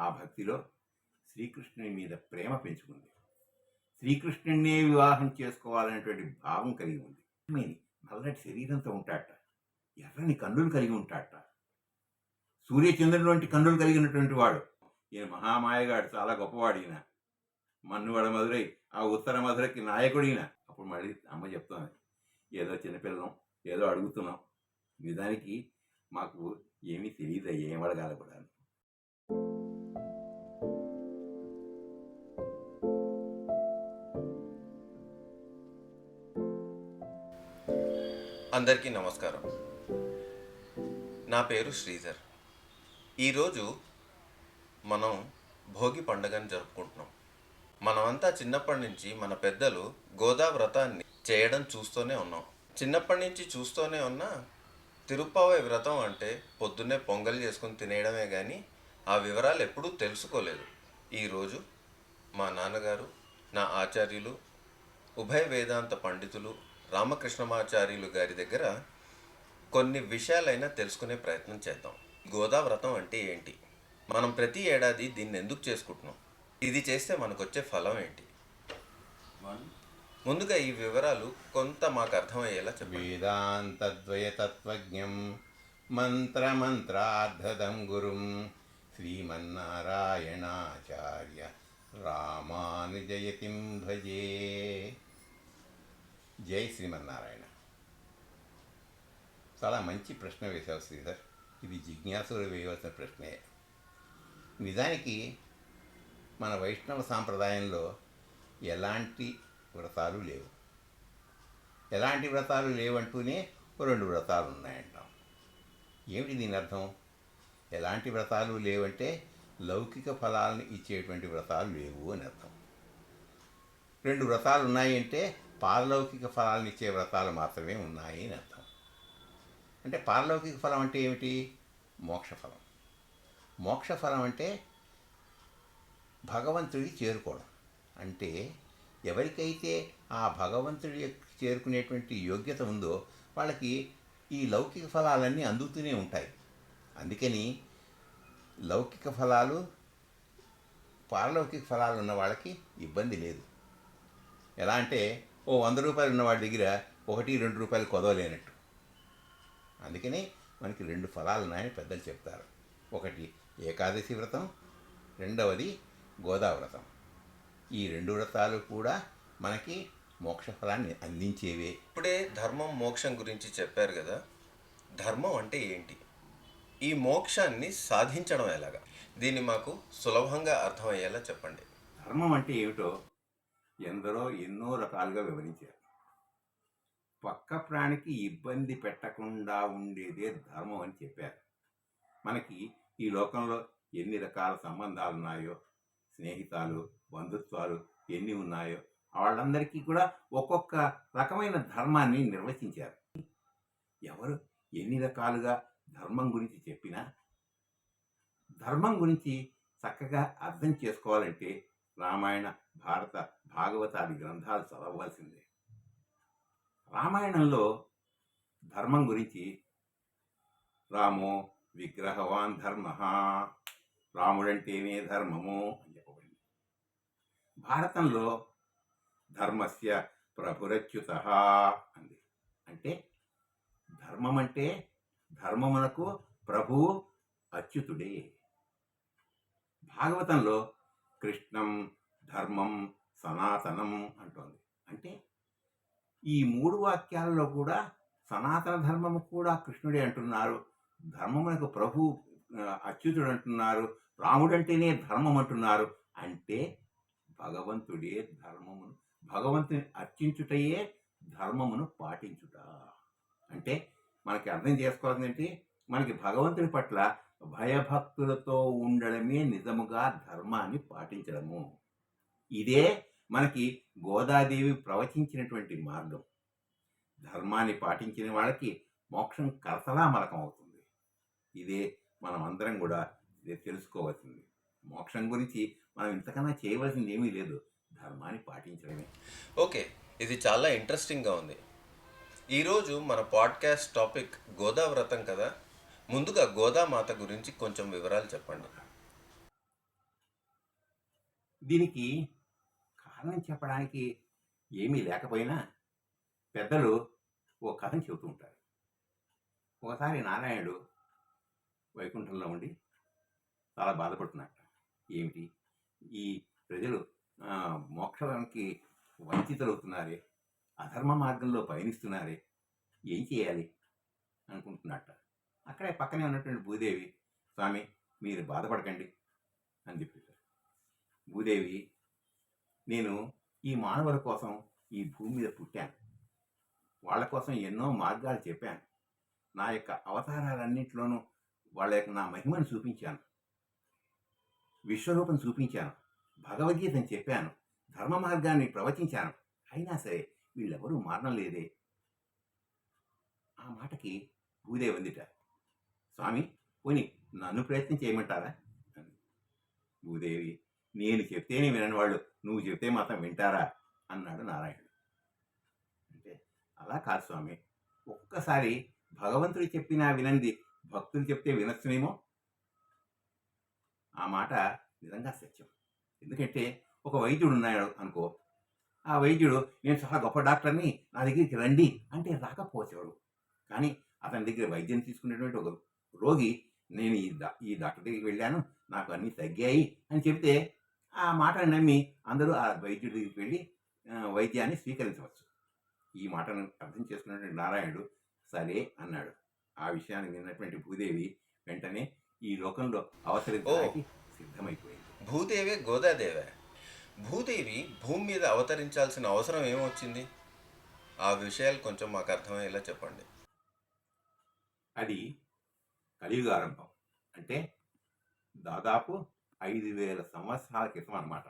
ఆ భక్తిలో శ్రీకృష్ణుని మీద ప్రేమ పెంచుకుంది. శ్రీకృష్ణుడినే వివాహం చేసుకోవాలనేటువంటి భావం కలిగి ఉంది. నల్లటి శరీరంతో ఉంటాడట, ఎర్రని కన్నులు కలిగి ఉంటాడట, సూర్యచంద్రుని వంటి కన్నులు కలిగినటువంటి వాడు. ఈయన మహామాయగాడు, చాలా గొప్పవాడు ఈయన. మన్నువాడ మధురై, ఆ ఉత్తర మధురకి నాయకుడు ఈయన. అప్పుడు మళ్ళీ అమ్మ చెప్తాను, ఏదో చిన్నపిల్లం, ఏదో అడుగుతున్నాం, నిజానికి మాకు ఏమీ తెలియదు, ఏం అడగాలి కూడా. అందరికీ నమస్కారం. నా పేరు శ్రీధర్. ఈరోజు మనం భోగి పండుగను జరుపుకుంటున్నాం. మనమంతా చిన్నప్పటి నుంచి మన పెద్దలు గోదా వ్రతాన్ని చేయడం చూస్తూనే ఉన్నాం. చిన్నప్పటి నుంచి చూస్తూనే ఉన్నా తిరుప్పావై వ్రతం అంటే పొద్దున్నే పొంగల్ చేసుకుని తినేయడమే కానీ ఆ వివరాలు ఎప్పుడూ తెలుసుకోలేదు. ఈరోజు మా నాన్నగారు, నా ఆచార్యులు, ఉభయ వేదాంత పండితులు రామకృష్ణమాచార్యులు గారి దగ్గర కొన్ని విషయాలైనా తెలుసుకునే ప్రయత్నం చేద్దాం. గోదా వ్రతం అంటే ఏంటి, మనం ప్రతి ఏడాది దీన్ని ఎందుకు చేసుకుంటున్నాం, ఇది చేస్తే మనకు వచ్చే ఫలం ఏంటి? ముందుగా ఈ వివరాలు కొంత మాకు అర్థమయ్యేలా చెప్పండి. వేదాంతద్వయతత్వజ్ఞం మంత్రమంత్రార్థదం గురుం శ్రీమన్నారాయణాచార్య రామానుజయతిం భజే. జై శ్రీమన్నారాయణ. చాలా మంచి ప్రశ్న వేశావు శ్రీధర్. ఇది జిజ్ఞాసులు వేయవలసిన ప్రశ్నే. నిజానికి మన వైష్ణవ సాంప్రదాయంలో ఎలాంటి వ్రతాలు లేవు. ఎలాంటి వ్రతాలు లేవంటూనే 2 వ్రతాలు ఉన్నాయంటాం. ఏమిటి దీని అర్థం? ఎలాంటి వ్రతాలు లేవంటే లౌకిక ఫలాలను ఇచ్చేటువంటి వ్రతాలు లేవు అని అర్థం. 2 వ్రతాలు ఉన్నాయి అంటే పారలౌకిక ఫలాలను ఇచ్చే వ్రతాలు మాత్రమే ఉన్నాయి అని అర్థం. అంటే పారలౌకిక ఫలం అంటే ఏమిటి? మోక్షఫలం. మోక్షఫలం అంటే భగవంతుడికి చేరుకోవడం. అంటే ఎవరికైతే ఆ భగవంతుడి చేరుకునేటువంటి యోగ్యత ఉందో వాళ్ళకి ఈ లౌకిక ఫలాలన్నీ అందుతూనే ఉంటాయి. అందుకని లౌకిక ఫలాలు, పారలౌకిక ఫలాలు ఉన్న వాళ్ళకి ఇబ్బంది లేదు. ఎలా అంటే 100 రూపాయలు ఉన్న వాడి దగ్గర 1-2 రూపాయలు కొదవలేనట్టు. అందుకనే మనకి 2 ఫలాలు ఉన్నాయని పెద్దలు చెప్తారు. ఒకటి ఏకాదశి వ్రతం, రెండవది గోదా వ్రతం. ఈ 2 వ్రతాలు కూడా మనకి మోక్ష ఫలాన్ని అందించేవే. ఇప్పుడే ధర్మం మోక్షం గురించి చెప్పారు కదా, ధర్మం అంటే ఏంటి, ఈ మోక్షాన్ని సాధించడం ఎలాగా, దీన్ని మాకు సులభంగా అర్థమయ్యేలా చెప్పండి. ధర్మం అంటే ఏమిటో ఎందరో ఎన్నో రకాలుగా వివరించారు. పక్క ప్రాణికి ఇబ్బంది పెట్టకుండా ఉండేదే ధర్మం అని చెప్పారు. మనకి ఈ లోకంలో ఎన్ని రకాల సంబంధాలు ఉన్నాయో, స్నేహితాలు, బంధుత్వాలు ఎన్ని ఉన్నాయో వాళ్ళందరికీ కూడా ఒక్కొక్క రకమైన ధర్మాన్ని నిర్వచించారు. ఎవరు ఎన్ని రకాలుగా ధర్మం గురించి చెప్పినా ధర్మం గురించి చక్కగా అర్థం చేసుకోవాలంటే రామాయణ, భారత, భాగవతాది గ్రంథాలు చదవవలసిందే. రామాయణంలో ధర్మం గురించి రామో విగ్రహవాన్ ధర్మ, రాముడంటేనే ధర్మము అని చెప్పబడింది. భారతంలో ధర్మస్య ప్రభురచ్యుత అంది. అంటే ధర్మం అంటే ధర్మమునకు ప్రభువు అచ్యుతుడే. భాగవతంలో కృష్ణం ధర్మం సనాతనం అంటోంది. అంటే ఈ 3 వాక్యాలలో కూడా సనాతన ధర్మము కూడా కృష్ణుడే అంటున్నారు, ధర్మమునకు ప్రభు అచ్యుతుడు అంటున్నారు, రాముడంటేనే ధర్మం అంటున్నారు. అంటే భగవంతుడే ధర్మమును, భగవంతుని అర్చించుటయే ధర్మమును పాటించుట. అంటే మనకి అర్థం చేసుకోవాలంటే మనకి భగవంతుని పట్ల భయభక్తులతో ఉండడమే నిజముగా ధర్మాన్ని పాటించడము. ఇదే మనకి గోదాదేవి ప్రవచించినటువంటి మార్గం. ధర్మాన్ని పాటించిన వాళ్ళకి మోక్షం కరతలామలకం అవుతుంది. ఇదే మనం అందరం కూడా తెలుసుకోవాల్సింది. మోక్షం గురించి మనం ఇంతకన్నా చేయవలసింది ఏమీ లేదు, ధర్మాన్ని పాటించడమే. ఓకే, ఇది చాలా ఇంట్రెస్టింగ్గా ఉంది. ఈరోజు మన పాడ్కాస్ట్ టాపిక్ గోదా వ్రతం కదా. ముందుగా గోదామాత గురించి కొంచెం వివరాలు చెప్పండి. దీనికి కారణం చెప్పడానికి ఏమీ లేకపోయినా పెద్దలు ఓ కథను చెబుతూ ఉంటారు. ఒకసారి నారాయణుడు వైకుంఠంలో ఉండి చాలా బాధపడుతున్నట్ట. ఏమిటి ఈ ప్రజలు మోక్షానికి వంచితులవుతున్నారే, అధర్మ మార్గంలో పయనిస్తున్నారే, ఏం చేయాలి అనుకుంటున్నట్ట. అక్కడే పక్కనే ఉన్నటువంటి భూదేవి, స్వామి మీరు బాధపడకండి అని చెప్పేశారు. భూదేవి, నేను ఈ మానవుల కోసం ఈ భూమి మీద పుట్టాను, వాళ్ళ కోసం ఎన్నో మార్గాలు చెప్పాను, నా యొక్క అవతారాలన్నింటిలోనూ వాళ్ళ యొక్క నా మహిమను చూపించాను, విశ్వరూపం చూపించాను, భగవద్గీతని చెప్పాను, ధర్మ మార్గాన్ని ప్రవచించాను, అయినా సరే వీళ్ళెవరూ మారడం లేదే. ఆ మాటకి భూదేవి అందిట, స్వామి పోని నన్ను ప్రయత్నం చేయమంటారా అని. భూదేవి, నేను చెప్తేనే వినని వాళ్ళు నువ్వు చెప్తే మాత్రం వింటారా అన్నాడు నారాయణుడు. అంటే అలా కాదు స్వామి, ఒక్కసారి భగవంతుడు చెప్పినా వినంది భక్తులు చెప్తే వినొచ్చునేమో. ఆ మాట నిజంగా సత్యం. ఎందుకంటే ఒక వైద్యుడు ఉన్నాడు అనుకో, ఆ వైద్యుడు నేను చాలా గొప్ప డాక్టర్ని, నా దగ్గరికి రండి అంటే రాకపోచేవాడు. కానీ అతని దగ్గర వైద్యం తీసుకునేటువంటి ఒక రోగి, నేను ఈ డాక్టర్ దగ్గరికి వెళ్ళాను, నాకు అన్నీ తగ్గాయి అని చెప్తే ఆ మాటను నమ్మి అందరూ ఆ వైద్యుడి దగ్గరికి వెళ్ళి వైద్యాన్ని స్వీకరించవచ్చు. ఈ మాటను అర్థం చేసుకున్నటువంటి నారాయణుడు సరే అన్నాడు. ఆ విషయాన్ని విన్నటువంటి భూదేవి వెంటనే ఈ లోకంలో అవతరించడానికి సిద్ధమైపోయింది. భూదేవే గోదాదేవే. భూదేవి భూమి మీద అవతరించాల్సిన అవసరం ఏమొచ్చింది? ఆ విషయాలు కొంచెం మాకు అర్థమయ్యేలా చెప్పండి. అది కలియుగ ఆరంభం, అంటే దాదాపు 5,000 సంవత్సరాల క్రితం అన్నమాట.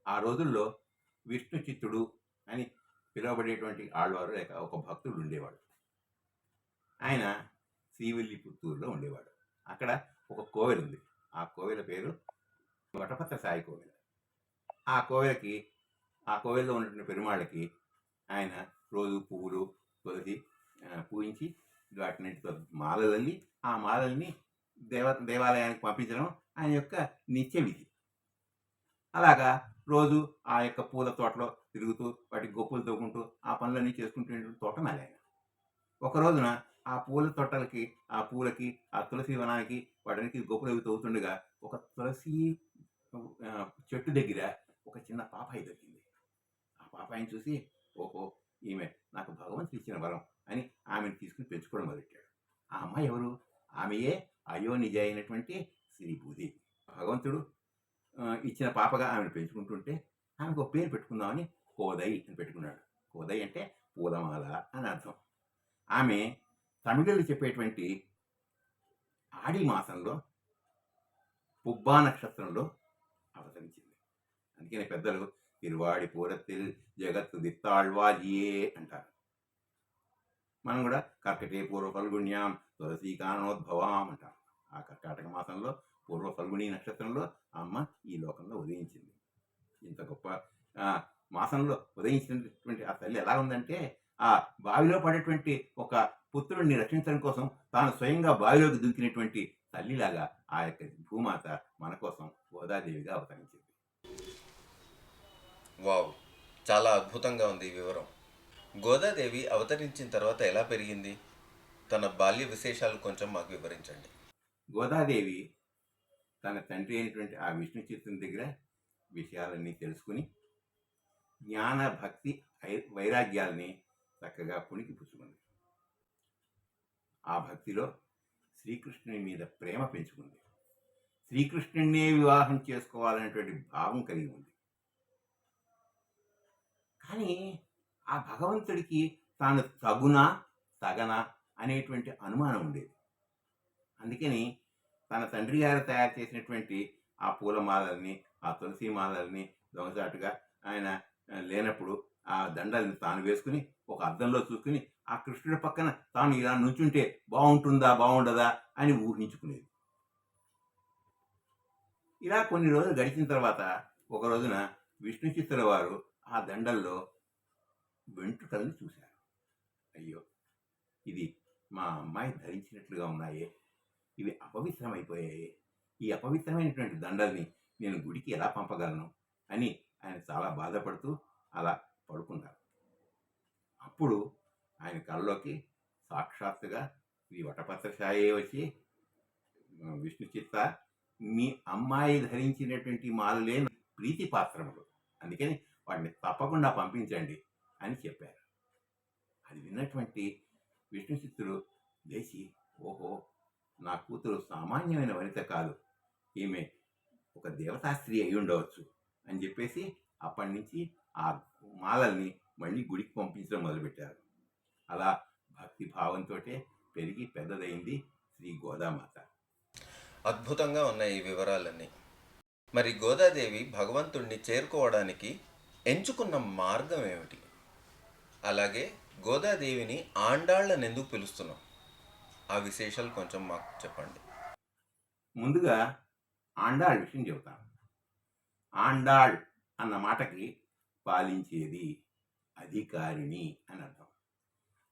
ఆ రోజుల్లో విష్ణు చిత్తుడు అని పిలువబడేటువంటి ఆళ్వారు లేక ఒక భక్తుడు ఉండేవాడు. ఆయన శ్రీవిల్లిపుత్తూరులో ఉండేవాడు. అక్కడ ఒక కోవెల ఉంది. ఆ కోవెల పేరు వటపత్ర సాయి కోవెల. ఆ కోవెల్లో ఉన్నటువంటి పెరుమాళ్ళకి ఆయన రోజు పువ్వులు తులసి పూజించి వాటినింటితో మాలలల్లి ఆ మాలల్ని దేవాలయానికి పంపించడం ఆయన యొక్క నిత్య విధి. అలాగా రోజు ఆ యొక్క పూల తోటలో తిరుగుతూ వాటికి గొప్పలు తవ్వుకుంటూ ఆ పనులన్నీ చేసుకుంటూ తోటమాలి ఆయన. ఒక రోజున ఆ పూల తోటలకి, ఆ పూలకి, ఆ తులసి వనానికి వాటికి గొప్పలు అవి తవ్వుతుండగా ఒక తులసి చెట్టు దగ్గర ఒక చిన్న పాపాయి దొరికింది. ఆ పాపాయిని చూసి, ఓహో ఈమె నాకు భగవంతుడు ఇచ్చిన వరం అని ఆమెను తీసుకుని పెంచుకోవడం మొదలెట్టాడు. ఆ అమ్మాయి ఎవరు? ఆమెయే అయోనిజ అయినటువంటి శ్రీ భూదేవి. భగవంతుడు ఇచ్చిన పాపగా ఆమెను పెంచుకుంటుంటే ఆమెకు ఒక పేరు పెట్టుకుందామని కోదై అని పెట్టుకున్నాడు. కోదై అంటే పూలమాల అని అర్థం. ఆమె తమిళులు చెప్పేటువంటి ఆడి మాసంలో పుబ్బా నక్షత్రంలో అవతరించింది. అందుకనే పెద్దలు తిరువాడి పూరత్తిల్ జగత్తు దిత్తాళ్వాజియే అంటారు. మనం కూడా కర్కటే పూర్వ ఫల్గుణ్యాం తులసీ కారణోద్భవాం అంటాం. ఆ కర్కాటక మాసంలో పూర్వ ఫల్గుణి నక్షత్రంలో అమ్మ ఈ లోకంలో ఉదయించింది. ఇంత గొప్ప మాసంలో ఉదయించినటువంటి ఆ తల్లి ఎలా ఉందంటే, ఆ బావిలో పడేటువంటి ఒక పుత్రుడిని రక్షించడం కోసం తాను స్వయంగా బావిలోకి దుంకినటువంటి తల్లిలాగా ఆ యొక్క భూమాత మన కోసం గోదాదేవిగా అవతరించింది. వావ్, చాలా అద్భుతంగా ఉంది ఈ వివరం. గోదాదేవి అవతరించిన తర్వాత ఎలా పెరిగింది? తన బాల్య విశేషాలు కొంచెం మాకు వివరించండి. గోదాదేవి తన తండ్రి అయినటువంటి ఆ విష్ణు చిత్తుని దగ్గర విషయాలన్నీ తెలుసుకుని జ్ఞాన భక్తి వైరాగ్యాలని చక్కగా పుణికి పుచ్చుకుంది. ఆ భక్తిలో శ్రీకృష్ణుని మీద ప్రేమ పెంచుకుంది. శ్రీకృష్ణుడినే వివాహం చేసుకోవాలనేటువంటి భావం కలిగి ఉంది. కానీ ఆ భగవంతుడికి తాను తగునా తగనా అనేటువంటి అనుమానం ఉండేది. అందుకని తన తండ్రి గారు తయారు చేసినటువంటి ఆ పూలమాలల్ని, ఆ తులసి మాలల్ని దొంగచాటుగా ఆయన లేనప్పుడు ఆ దండల్ని తాను వేసుకుని ఒక అద్దంలో చూసుకుని ఆ కృష్ణుడి పక్కన తాను ఇలా నుంచుంటే బాగుంటుందా బాగుండదా అని ఊహించుకునేది. ఇలా కొన్ని రోజులు గడిచిన తర్వాత ఒక రోజున విష్ణు చిత్తుల వారు ఆ దండల్లో వెంట్రుకల్ని చూశారు. అయ్యో, ఇది మా అమ్మాయి ధరించినట్లుగా ఉన్నాయే, ఇవి అపవిత్రమైపోయాయి, ఈ అపవిత్రమైనటువంటి దండల్ని నేను గుడికి ఎలా పంపగలను అని ఆయన చాలా బాధపడుతూ అలా పడుకున్నారు. అప్పుడు ఆయన కళ్ళలోకి సాక్షాత్తుగా ఈ వటపత్రశాయే వచ్చి, విష్ణు చిత్త, మీ అమ్మాయి ధరించినటువంటి మాలలే ప్రీతి పాత్రములు, అందుకని వాటిని తప్పకుండా పంపించండి అని చెప్పారు. అది విన్నటువంటి విష్ణు చిత్తుడు లేచి, ఓహో, నా కూతురు సామాన్యమైన వనిత కాదు, ఈమె ఒక దేవతా స్త్రీ అయి ఉండవచ్చు అని చెప్పేసి అప్పటి నుంచి ఆ మాలల్ని మళ్ళీ గుడికి పంపించడం మొదలుపెట్టారు. అలా భక్తి భావంతో పెరిగి పెద్దదైంది శ్రీ గోదామాత. అద్భుతంగా ఉన్నాయి ఈ వివరాలన్నీ. మరి గోదాదేవి భగవంతుణ్ణి చేరుకోవడానికి ఎంచుకున్న మార్గం ఏమిటి? అలాగే గోదాదేవిని ఆండాళ్ళని ఎందుకు పిలుస్తున్నాం? ఆ విశేషాలు కొంచెం మాకు చెప్పండి. ముందుగా ఆండాళ్ విషయం చెబుతాను. ఆండాళ్ అన్న మాటకి పాలించేది, అధికారిణి అని అర్థం.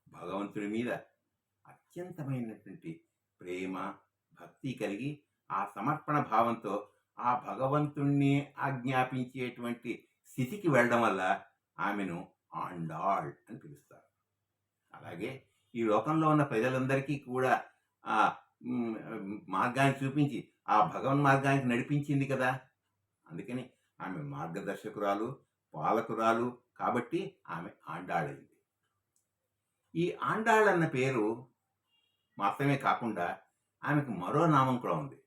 భగవంతుడి మీద అత్యంతమైనటువంటి ప్రేమ భక్తి కలిగి ఆ సమర్పణ భావంతో ఆ భగవంతుణ్ణి ఆజ్ఞాపించేటువంటి స్థితికి వెళ్ళడం వల్ల ఆమెను ఆండాళ్ అని పిలుస్తారు. అలాగే ఈ లోకంలో ఉన్న ప్రజలందరికీ కూడా ఆ మార్గాన్ని చూపించి ఆ భగవన్ మార్గానికి నడిపించింది కదా, అందుకని ఆమె మార్గదర్శకురాలు, పాలకురాలు కాబట్టి ఆమె ఆండాళైంది. ఈ ఆండాళ్ అన్న పేరు మాత్రమే కాకుండా ఆమెకు మరో నామం కూడా ఉంది,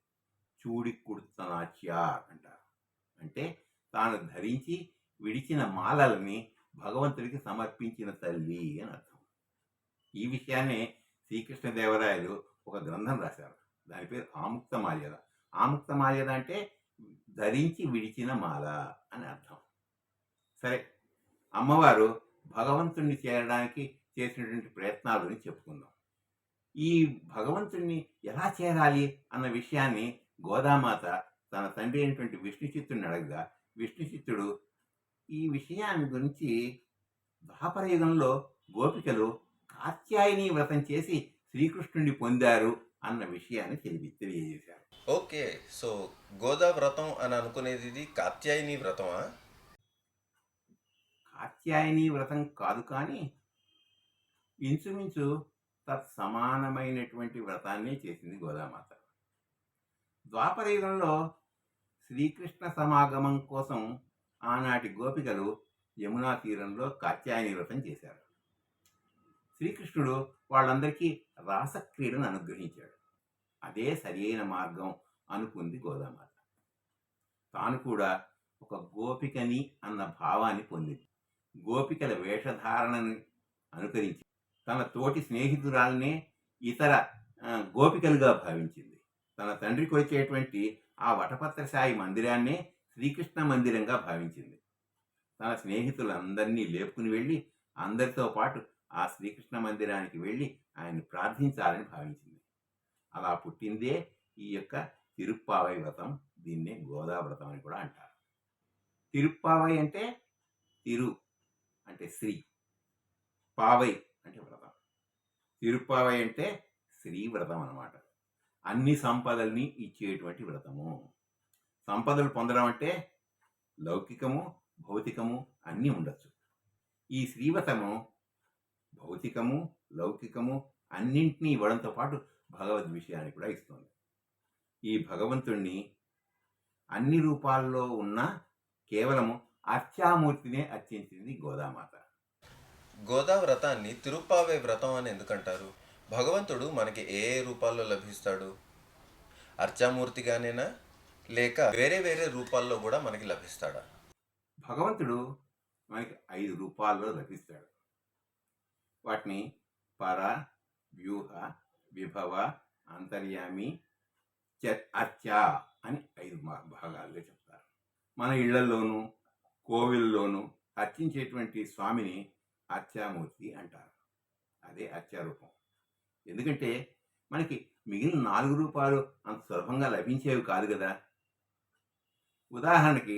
చూడి కుడుతనాచ్యార్ అంటారు. అంటే తాను ధరించి విడిచిన మాలల్ని భగవంతుడికి సమర్పించిన తల్లి అని అర్థం. ఈ విషయాన్నే శ్రీకృష్ణదేవరాయలు ఒక గ్రంథం రాశారు, దాని పేరు ఆముక్తమాల్యద. ఆముక్తమాల్యద అంటే ధరించి విడిచిన మాల అని అర్థం. సరే, అమ్మవారు భగవంతుణ్ణి చేరడానికి చేసినటువంటి ప్రయత్నాలని చెప్పుకుందాం. ఈ భగవంతుణ్ణి ఎలా చేరాలి అన్న విషయాన్ని గోదామాత తన తండ్రి అయినటువంటి విష్ణు చిత్తుడిని అడగగా, విష్ణు చిత్తుడు ఈ విషయాన్ని గురించి ద్వాపర యుగంలో గోపికలు కాత్యాయని వ్రతం చేసి శ్రీకృష్ణుడిని పొందారు అన్న విషయాన్ని తెలియజేశారు. ఓకే, సో గోదా వ్రతం అని అనుకునేది ఇది కాత్యాయని వ్రతమా? కాత్యాయని వ్రతం కాదు, కానీ ఇంచుమించు తత్సమానమైనటువంటి వ్రతాన్ని చేసింది గోదామాత. ద్వాపర యుగంలో శ్రీకృష్ణ సమాగమం కోసం ఆనాటి గోపికలు యమునా తీరంలో కాత్యాయని వ్రతం చేశారు. శ్రీకృష్ణుడు వాళ్ళందరికీ రాసక్రీడను అనుగ్రహించాడు. అదే సరియైన మార్గం అనుకుంది గోదామాత. తాను కూడా ఒక గోపికని అన్న భావాన్ని పొందింది. గోపికల వేషధారణను అనుకరించి తన తోటి స్నేహితురాలనే ఇతర గోపికలుగా భావించింది. తన తండ్రికి వచ్చేటువంటి ఆ వటపత్రశాయి మందిరాన్నే శ్రీకృష్ణ మందిరంగా భావించింది. తన స్నేహితులందరినీ లేపుకుని వెళ్ళి అందరితో పాటు ఆ శ్రీకృష్ణ మందిరానికి వెళ్ళి ఆయన్ని ప్రార్థించాలని భావించింది. అలా పుట్టిందే ఈ యొక్క తిరుప్పావై వ్రతం. దీన్నే గోదా వ్రతం అని కూడా అంటారు. తిరుప్పావై అంటే తిరు అంటే శ్రీ, పావై అంటే వ్రతం. తిరుప్పావై అంటే శ్రీ వ్రతం అన్నమాట. అన్ని సంపదల్ని ఇచ్చేటువంటి వ్రతము. సంపదలు పొందడం అంటే లౌకికము భౌతికము అన్నీ ఉండొచ్చు. ఈ శ్రీవ్రతము భౌతికము లౌకికము అన్నింటినీ ఇవ్వడంతో పాటు భగవద్ విషయాన్ని కూడా ఇస్తుంది. ఈ భగవంతుణ్ణి అన్ని రూపాల్లో ఉన్న కేవలము అర్చామూర్తినే అర్చించింది గోదామాత. గోదా వ్రతాన్ని తిరుప్పావై వ్రతం అని ఎందుకంటారు? భగవంతుడు మనకి ఏ ఏ రూపాల్లో లభిస్తాడు? అర్చామూర్తిగానేనా, లేక వేరే వేరే రూపాల్లో కూడా మనకి లభిస్తాడా? భగవంతుడు మనకి 5 రూపాల్లో లభిస్తాడు. వాటిని పర, వ్యూహ, విభవ, అంతర్యామి, అర్చ అని 5 భాగాలుగా చెప్తారు. మన ఇళ్లలోనూ కోవిల్లోనూ అర్చించేటువంటి స్వామిని అర్చామూర్తి అంటారు. అదే అర్చారూపం. ఎందుకంటే మనకి మిగిలిన 4 రూపాలు అంత సులభంగా లభించేవి కాదు కదా. ఉదాహరణకి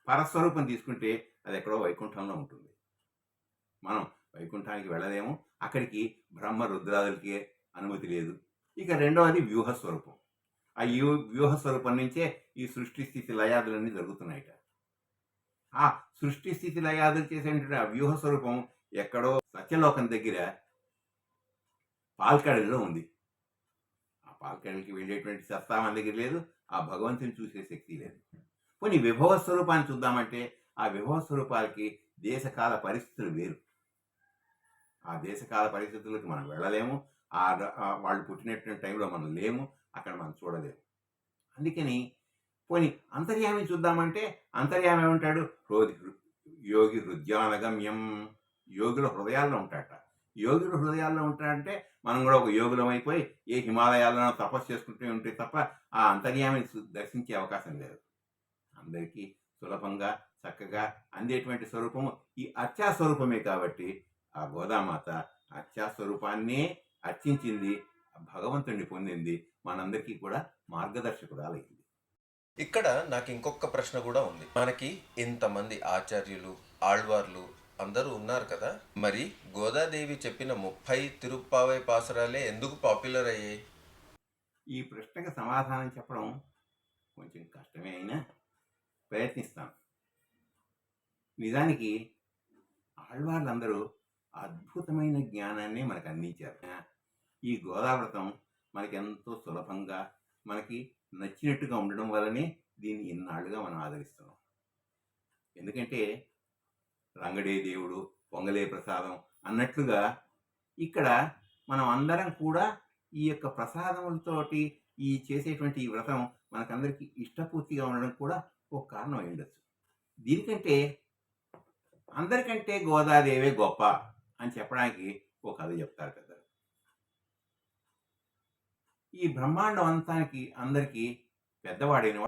పరస్వరూపం తీసుకుంటే అది ఎక్కడో వైకుంఠంలో ఉంటుంది. మనం వైకుంఠానికి వెళ్ళలేము, అక్కడికి బ్రహ్మ రుద్రాదులకి అనుమతి లేదు. ఇక రెండవది వ్యూహస్వరూపం. ఆ వ్యూహస్వరూపం నుంచే ఈ సృష్టి స్థితి లయాదులన్నీ జరుగుతున్నాయిట. ఆ సృష్టి స్థితి లయాదులు చేసేటువంటి ఆ వ్యూహ స్వరూపం ఎక్కడో సత్యలోకం దగ్గర పాల్కడల్లో ఉంది. ఆ పాల్కడలకి వెళ్ళేటువంటి సత్తా మన దగ్గర లేదు. ఆ భగవంతుని చూసే శక్తి లేదు. పోనీ విభవ స్వరూపాన్ని చూద్దామంటే ఆ విభవ స్వరూపాలకి దేశకాల పరిస్థితులు వేరు. ఆ దేశకాల పరిస్థితులకు మనం వెళ్ళలేము. వాళ్ళు పుట్టినటువంటి టైంలో మనం లేము. అక్కడ మనం చూడలేము. అందుకని పోనీ అంతర్యామి చూద్దామంటే అంతర్యామి ఏమంటాడు? యోగి హృదయానగమ్యం. యోగుల హృదయాల్లో ఉంటాడట. యోగుల హృదయాల్లో ఉంటాడంటే మనం కూడా ఒక యోగులం అయిపోయి ఏ హిమాలయాల్లో తపస్సు చేసుకుంటూ ఉంటే తప్ప ఆ అంతర్యామిని దర్శించే అవకాశం లేదు. అందరికీ సులభంగా చక్కగా అందేటువంటి స్వరూపము ఈ అర్చా స్వరూపమే. కాబట్టి ఆ గోదామాత అర్చా స్వరూపాన్నే అర్చించింది, భగవంతుణ్ణి పొందింది, మనందరికీ కూడా మార్గదర్శకురాలైంది. ఇక్కడ నాకు ఇంకొక ప్రశ్న కూడా ఉంది. మనకి ఇంతమంది ఆచార్యులు, ఆళ్వార్లు అందరూ ఉన్నారు కదా, మరి గోదాదేవి చెప్పిన 30 తిరుప్పావై పాసురాలే ఎందుకు పాపులర్ అయ్యాయి? ఈ ప్రశ్నకు సమాధానం చెప్పడం కొంచెం కష్టమే అయినా ప్రయత్నిస్తాను. నిజానికి ఆళ్వార్లందరూ అద్భుతమైన జ్ఞానాన్ని మనకు అందించారు. ఈ గోదావ్రతం మనకెంతో సులభంగా మనకి నచ్చినట్టుగా ఉండడం వల్లనే దీన్ని ఇన్నాళ్ళుగా మనం ఆదరిస్తున్నాం. ఎందుకంటే రంగడే దేవుడు పొంగలే ప్రసాదం అన్నట్లుగా ఇక్కడ మనం అందరం కూడా ఈ యొక్క ప్రసాదములతోటి ఈ చేసేటువంటి ఈ వ్రతం మనకందరికీ ఇష్టపూర్తిగా ఉండడం కూడా ఒక కారణం అయి ఉండొచ్చు. దీనికంటే అందరికంటే గోదాదేవే గొప్ప అని చెప్పడానికి ఒక కథ చెప్తారు కదా. ఈ బ్రహ్మాండం అంతానికి అందరికీ పెద్దవాడైన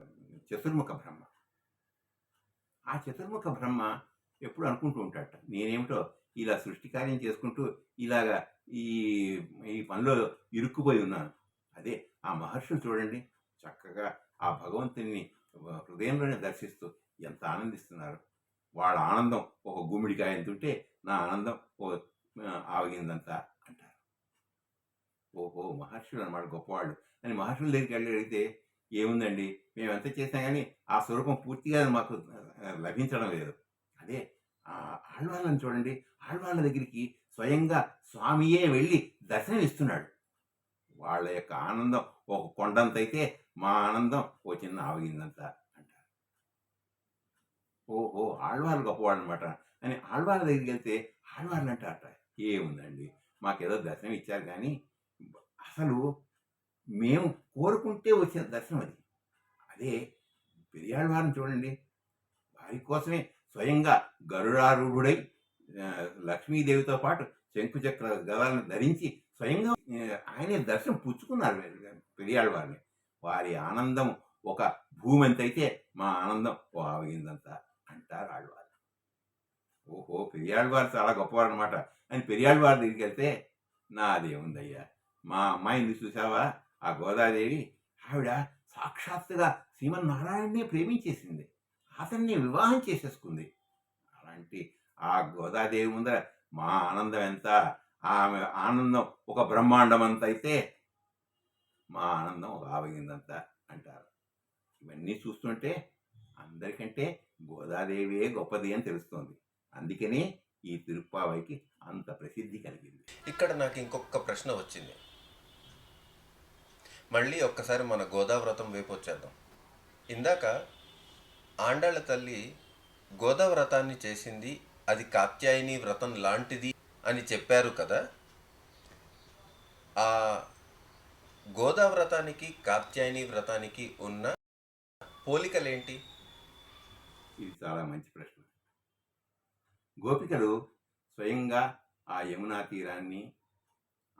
చతుర్ముఖ బ్రహ్మ. ఆ చతుర్ముఖ బ్రహ్మ ఎప్పుడు అనుకుంటూ ఉంటాడట, నేనేమిటో ఇలా సృష్టి కార్యం చేసుకుంటూ ఇలాగా ఈ ఈ పనిలో ఇరుక్కుపోయి ఉన్నాను. అదే ఆ మహర్షులు చూడండి, చక్కగా ఆ భగవంతుని హృదయంలోనే దర్శిస్తూ ఎంత ఆనందిస్తున్నారు. వాళ్ళ ఆనందం ఒక గుమ్మిడికాయ ఎంతుంటే నా ఆనందం ఓ ఆవగిందంతా అంటారు. ఓహో, మహర్షులు అన్నమాట గొప్పవాళ్ళు అని మహర్షుల దగ్గరికి వెళ్ళి అడిగితే ఏముందండి, మేము ఎంత చేసినా కానీ ఆ స్వరూపం పూర్తిగా మాకు లభించడం లేదు. అదే ఆళ్వాళ్ళని చూడండి, ఆళ్వాళ్ళ దగ్గరికి స్వయంగా స్వామియే వెళ్ళి దర్శనం ఇస్తున్నాడు. వాళ్ళ యొక్క ఆనందం ఒక కొండంతైతే మా ఆనందం ఓ చిన్న ఆవగిందంత అంటారు. ఓహో, ఆళ్వాళ్ళు గొప్పవాళ్ళు అనమాట అని ఆళ్వాళ్ళ దగ్గరికి వెళ్తే ఆళ్వాళ్ళు అంటారట, ఏముందండి మాకేదో దర్శనం ఇచ్చారు కానీ అసలు మేము కోరుకుంటే వచ్చిన దర్శనం అది. అదే పెరియాళ్వారిని చూడండి, వారి కోసమే స్వయంగా గరుడారూఢుడై లక్ష్మీదేవితో పాటు శంకుచక్ర గదాలను ధరించి స్వయంగా ఆయనే దర్శనం పుచ్చుకున్నారు పెరియాళ్వారిని. వారి ఆనందం ఒక భూమి ఎంతైతే మా ఆనందం ఓ ఆవగిందంత అంటారు ఆళ్వారు. ఓహో, పెరియాళ్వారు చాలా గొప్పవారు అనమాట అని పెరియాళ్వారి దగ్గరికి వెళ్తే, నాదేముందయ్యా, మా అమ్మాయిని చూసావా, ఆ గోదాదేవి ఆవిడ సాక్షాత్తుగా శ్రీమన్నారాయణనే ప్రేమించేసింది, అతన్ని వివాహం చేసేసుకుంది. అలాంటి ఆ గోదాదేవి ముందర మా ఆనందం ఎంత, ఆమె ఆనందం ఒక బ్రహ్మాండం అంత అయితే మా ఆనందం ఒక ఆవగిందంత అంటారు. ఇవన్నీ చూస్తుంటే అందరికంటే గోదాదేవియే గొప్పది అని తెలుస్తోంది. అందుకనే ఈ తిరుప్పావైకి అంత ప్రసిద్ధి కలిగింది. ఇక్కడ నాకు ఇంకొక ప్రశ్న వచ్చింది. మళ్ళీ ఒక్కసారి మన గోదావ్రతం వైపు వచ్చేద్దాం. ఇందాక ఆండాళ్ళ తల్లి గోదావ్రతాన్ని చేసింది, అది కాత్యాయని వ్రతం లాంటిది అని చెప్పారు కదా. ఆ గోదావ్రతానికి కాత్యాయని వ్రతానికి ఉన్న పోలికలేంటి? ఇది చాలా మంచి ప్రశ్న. గోపికలు స్వయంగా ఆ యమునా తీరాన్ని,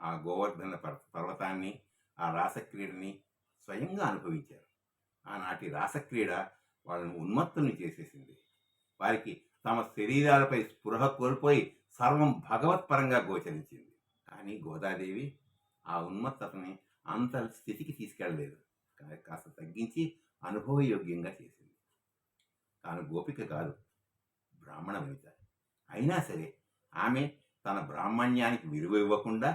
ఆ గోవర్ధన పర్వతాన్ని, ఆ రాసక్రీడని స్వయంగా అనుభవించారు. ఆనాటి రాసక్రీడ వాళ్ళని ఉన్మత్తుల్ని చేసేసింది. వారికి తమ శరీరాలపై స్పృహ కోల్పోయి సర్వం భగవత్పరంగా గోచరించింది. కానీ గోదాదేవి ఆ ఉన్మత్తతని అంత స్థితికి తీసుకెళ్ళలేదు, కాస్త తగ్గించి అనుభవయోగ్యంగా చేసింది. తాను గోపిక కాదు, బ్రాహ్మణ వనిత. అయినా సరే ఆమె తన బ్రాహ్మణ్యానికి విలువ ఇవ్వకుండా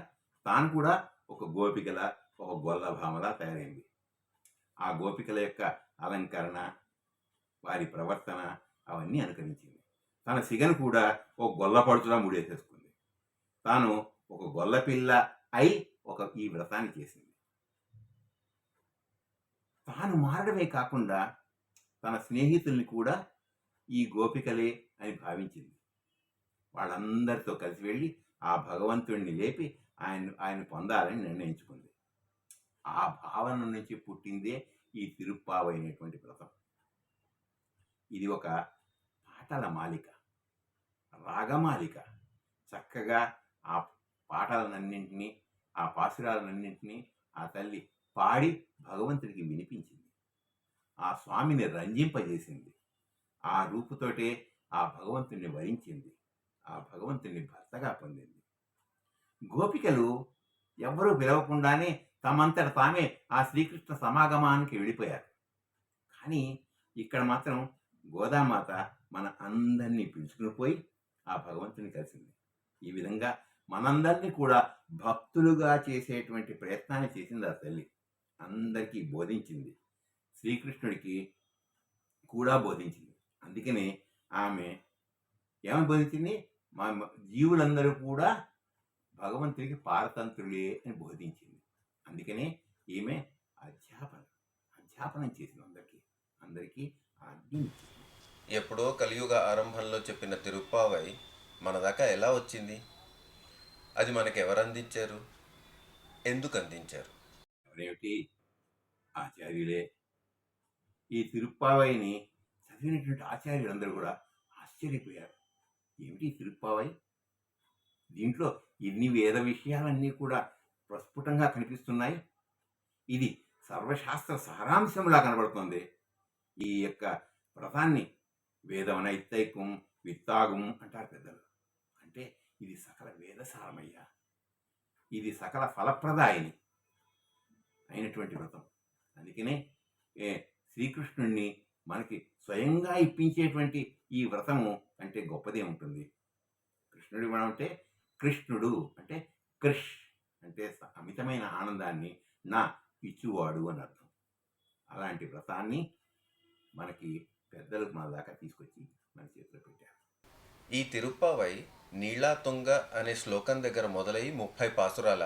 తాను కూడా ఒక గోపికల, ఒక గొల్లభామలా తయారైంది. ఆ గోపికల యొక్క అలంకరణ, వారి ప్రవర్తన, అవన్నీ అనుకరించింది. తన సిగను కూడా ఒక గొల్లపడుచులా ముడేసేసుకుంది. తాను ఒక గొల్లపిల్ల అయి ఈ వ్రతాన్ని చేసింది. తాను మారడమే కాకుండా తన స్నేహితుల్ని కూడా ఈ గోపికలే అని భావించింది. వాళ్ళందరితో కలిసి వెళ్ళి ఆ భగవంతుడిని లేపి ఆయన పొందాలని నిర్ణయించుకుంది. ఆ భావన నుంచి పుట్టిందే ఈ తిరుప్పావై అనేటువంటి వ్రతం. ఇది ఒక పాటల మాలిక, రాగమాలిక. చక్కగా ఆ పాటలనన్నింటినీ, ఆ పాసురాలన్నింటినీ ఆ తల్లి పాడి భగవంతుడికి వినిపించింది. ఆ స్వామిని రంజింపజేసింది. ఆ రూపుతోటే ఆ భగవంతుణ్ణి వరించింది. ఆ భగవంతుణ్ణి భర్తగా పొందింది. గోపికలు ఎవ్వరూ పిలవకుండానే తమంతట తామే ఆ శ్రీకృష్ణ సమాగమానికి వెళ్ళిపోయారు. కానీ ఇక్కడ మాత్రం గోదామాత మన అందరినీ పిలుచుకుని పోయి ఆ భగవంతుని కలిసింది. ఈ విధంగా మనందరినీ కూడా భక్తులుగా చేసేటువంటి ప్రయత్నాన్ని చేసింది ఆ తల్లి. అందరికీ బోధించింది. శ్రీకృష్ణుడికి కూడా బోధించింది. అందుకనే ఆమె ఏమని బోధించింది? మా జీవులందరూ కూడా భగవంతుడికి పారతంత్రులే అని బోధించింది. అందుకనే ఈమె అధ్యాపనం చేసింది. అందరికీ ఆజ్ఞ ఇచ్చింది. ఎప్పుడో కలియుగ ఆరంభంలో చెప్పిన తిరుప్పావై మన దాకా ఎలా వచ్చింది? అది మనకు ఎవరు అందించారు? ఎందుకు అందించారు? ఎవరేమిటి? ఆచార్యులే. ఈ తిరుప్పావైని చదివినటువంటి ఆచార్యులందరూ కూడా ఆశ్చర్యపోయారు. ఏమిటి తిరుప్పావై? దీంట్లో ఇన్ని వేద విషయాలన్నీ కూడా ప్రస్ఫుటంగా కనిపిస్తున్నాయి. ఇది సర్వశాస్త్ర సారాంశంలా కనబడుతుంది. ఈ యొక్క వ్రతాన్ని వేదవనైత్తైకం విత్తాగం అంటారు పెద్దలు. అంటే ఇది సకల వేదసారమయ్య, ఇది సకల ఫలప్రదాయిని అయినటువంటి వ్రతం. అందుకనే శ్రీకృష్ణుణ్ణి మనకి స్వయంగా ఇప్పించేటువంటి ఈ వ్రతము అంటే గొప్పదే ఉంటుంది. కృష్ణుడి మనం అంటే కృష్ణుడు అంటే కృష్ అంటే అమితమైన ఆనందాన్ని నా ఇచ్చువాడు అని అర్థం. అలాంటి వ్రతాన్ని మనకి పెద్దలు మన దాకా తీసుకొచ్చి మన చేతిలో పెట్టారు. ఈ తిరుప్పావై నీళాతుంగ అనే శ్లోకం దగ్గర మొదలై 30 పాసురాల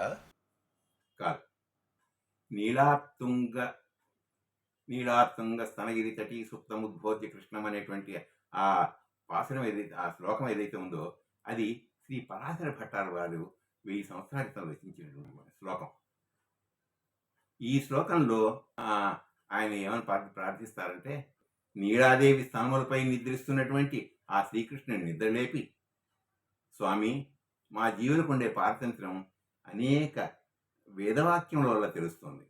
కాదు. నీళాతుంగ స్తనగిరి తటి సుప్తముద్భోద్య కృష్ణం అనేటువంటి ఆ పాసురం ఏదైతే, ఆ శ్లోకం ఏదైతే ఉందో అది శ్రీ పరాశర భట్టారు వారు 1000 సంవత్సరాల క్రితం రచించినటువంటి శ్లోకం. ఈ శ్లోకంలో ఆయన ఏమని ప్రార్థిస్తారంటే, నీలాదేవి స్తనములపై నిద్రిస్తున్నటువంటి ఆ శ్రీకృష్ణుని నిద్రలేపి, స్వామి, మా జీవులకు ఉండే పారతంత్రం అనేక వేదవాక్యముల వల్ల తెలుస్తుంది,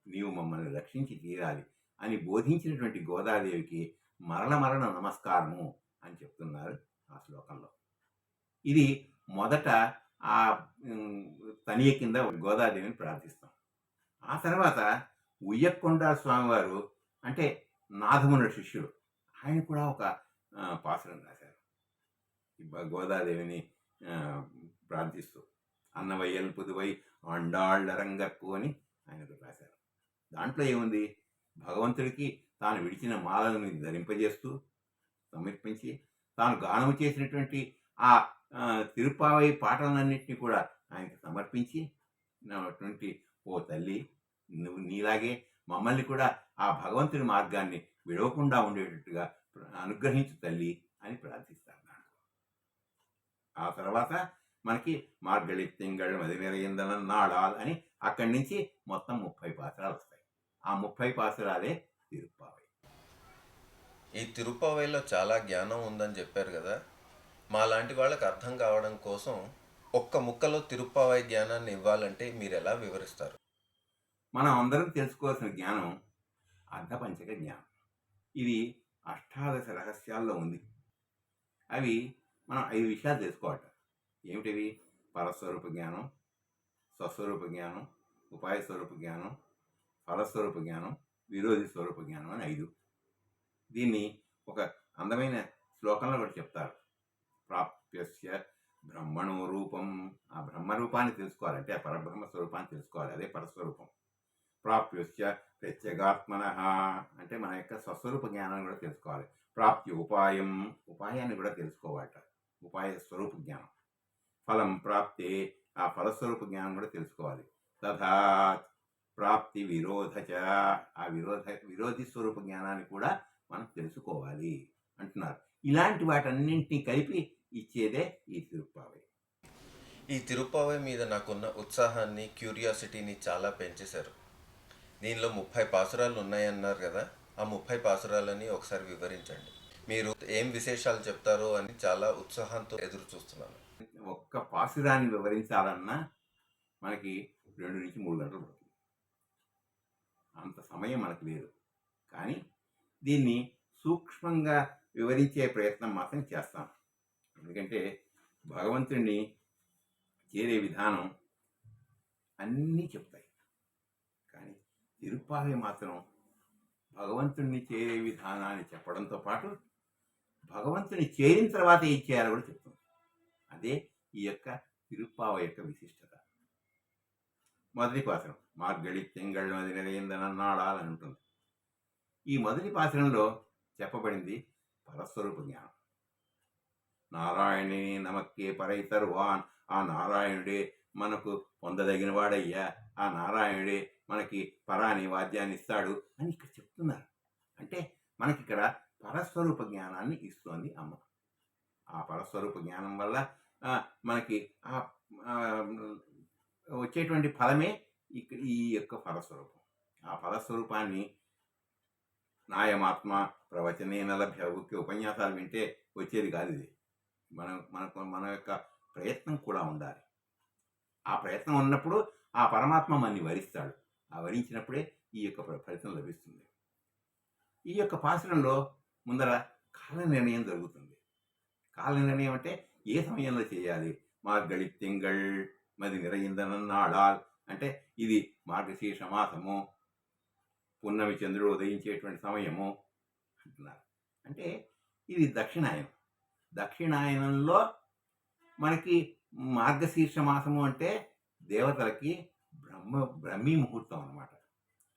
నీవు మమ్మల్ని రక్షించి తీరాలి అని బోధించినటువంటి గోదాదేవికి మరల నమస్కారము అని చెప్తున్నారు ఆ శ్లోకంలో. ఇది మొదట ఆ తనియ కింద గోదాదేవిని ప్రార్థిస్తాం. ఆ తర్వాత ఉయ్యకొండ స్వామివారు అంటే నాథమునుల శిష్యుడు, ఆయన కూడా ఒక పాసురం రాశారు గోదాదేవిని ప్రార్థిస్తూ. అన్నవయ్యల్ పుదువై అండాళ్ళరంగక్కు అని ఆయనకు రాశారు. దాంట్లో ఏముంది? భగవంతుడికి తాను విడిచిన మాలను ధరింపజేస్తూ సమర్పించి తాను గానము చేసినటువంటి ఆ తిరుప్పావై పాటలన్నింటినీ కూడా ఆయనకు సమర్పించి, ఓ తల్లి, నువ్వు నీలాగే మమ్మల్ని కూడా ఆ భగవంతుడి మార్గాన్ని విడవకుండా ఉండేటట్టుగా అనుగ్రహించు తల్లి అని ప్రార్థిస్తారు. ఆ తర్వాత మనకి మార్గళి తింగళ్ మదివేరయిందన నాడాల్ అని అక్కడి నుంచి మొత్తం 30 పాసురాలు వస్తాయి. ఆ 30 పాసురాలే తిరుప్పావై. ఈ తిరుప్పావైలో చాలా జ్ఞానం ఉందని చెప్పారు కదా, మా లాంటి వాళ్ళకి అర్థం కావడం కోసం ఒక్క ముక్కలో తిరుప్పావై జ్ఞానాన్ని ఇవ్వాలంటే మీరు ఎలా వివరిస్తారు? మనం అందరం తెలుసుకోవాల్సిన జ్ఞానం అర్ధపంచక జ్ఞానం. ఇది 18 రహస్యాల్లో ఉంది. అవి మనం 5 విషయాలు తెలుసుకోవాలి. ఏమిటివి? పరస్వరూప జ్ఞానం, స్వస్వరూప జ్ఞానం, ఉపాయ స్వరూప జ్ఞానం, ఫలస్వరూప జ్ఞానం, విరోధి స్వరూప జ్ఞానం అని 5. దీన్ని ఒక అందమైన శ్లోకంలో కూడా చెప్తారు. ప్రాప్యస్య బ్రహ్మణో రూపం. ఆ బ్రహ్మరూపాన్ని తెలుసుకోవాలంటే ఆ పరబ్రహ్మ స్వరూపాన్ని తెలుసుకోవాలి. అదే పరస్వరూపం. ప్రాప్యుశ్చ ప్రత్యేగాత్మన, అంటే మన యొక్క స్వస్వరూప జ్ఞానాన్ని కూడా తెలుసుకోవాలి. ప్రాప్తి ఉపాయం, ఉపాయాన్ని కూడా తెలుసుకోవాలట, ఉపాయ స్వరూప జ్ఞానం. ఫలం ప్రాప్తే, ఆ ఫలస్వరూప జ్ఞానం కూడా తెలుసుకోవాలి. తథా ప్రాప్తి విరోధచ, ఆ విరోధి స్వరూప జ్ఞానాన్ని కూడా మనం తెలుసుకోవాలి అంటున్నారు. ఇలాంటి వాటన్నింటినీ కలిపి ఇచ్చేదే ఈ తిరుప్పావై. ఈ తిరుప్పావై మీద నాకున్న ఉత్సాహాన్ని, క్యూరియాసిటీని చాలా పెంచేశారు. దీనిలో 30 పాసురాలు ఉన్నాయన్నారు కదా, ఆ 30 పాసురాలని ఒకసారి వివరించండి. మీరు ఏం విశేషాలు చెప్తారో అని చాలా ఉత్సాహంతో ఎదురు చూస్తున్నాను. ఒక్క పాసురాన్ని వివరించాలన్నా మనకి 2 నుంచి 3 గంటలు పడుతుంది. అంత సమయం మనకు లేదు. కానీ దీన్ని సూక్ష్మంగా వివరించే ప్రయత్నం మాత్రం చేస్తాం. ఎందుకంటే భగవంతుడిని చేరే విధానం అన్నీ చెప్తాయి, కానీ తిరుప్పావై మాత్రం భగవంతుడిని చేరే విధానాన్ని చెప్పడంతో పాటు భగవంతుని చేరిన తర్వాత ఏం చేయాలో కూడా చెప్తుంది. అదే ఈ యొక్క తిరుప్పావై యొక్క విశిష్టత. మొదటి పాసురం మార్గళి తింగళ్ళు అది నిలయిందనన్నాడాలని ఉంటుంది. ఈ మొదటి పాసురంలో చెప్పబడింది పరస్వరూప జ్ఞానం. నారాయణి నమక్కే పరైతర్వాన్, ఆ నారాయణుడే మనకు పొందదగిన వాడయ్యా, ఆ నారాయణుడే మనకి పరాని వాద్యాన్ని ఇస్తాడు అని ఇక్కడ చెప్తున్నారు. అంటే మనకి ఇక్కడ పరస్వరూప జ్ఞానాన్ని ఇస్తోంది అమ్మ. ఆ పరస్వరూప జ్ఞానం వల్ల మనకి వచ్చేటువంటి ఫలమే ఈ యొక్క ఫలస్వరూపం. ఆ ఫలస్వరూపాన్ని నాయమాత్మ ప్రవచనేన లభ్య, ఉపన్యాసాలు వింటే వచ్చేది కాదు. ఇది మన యొక్క ప్రయత్నం కూడా ఉండాలి. ఆ ప్రయత్నం ఉన్నప్పుడు ఆ పరమాత్మ మనని వరిస్తాడు. ఆ వరించినప్పుడే ఈ యొక్క ఫలితం లభిస్తుంది. ఈ యొక్క పాసురంలో ముందర కాల నిర్ణయం జరుగుతుంది. కాల నిర్ణయం అంటే ఏ సమయంలో చేయాలి. మార్గళి తింగళ్ మది నిరయిందనన్నాడాల్ అంటే ఇది మార్గశీర్ష మాసము, పున్నమి చంద్రుడు ఉదయించేటువంటి సమయము అంటున్నారు. అంటే ఇది దక్షిణాయనం. దక్షిణాయనంలో మనకి మార్గశీర్ష మాసము అంటే దేవతలకి బ్రహ్మీ ముహూర్తం అన్నమాట.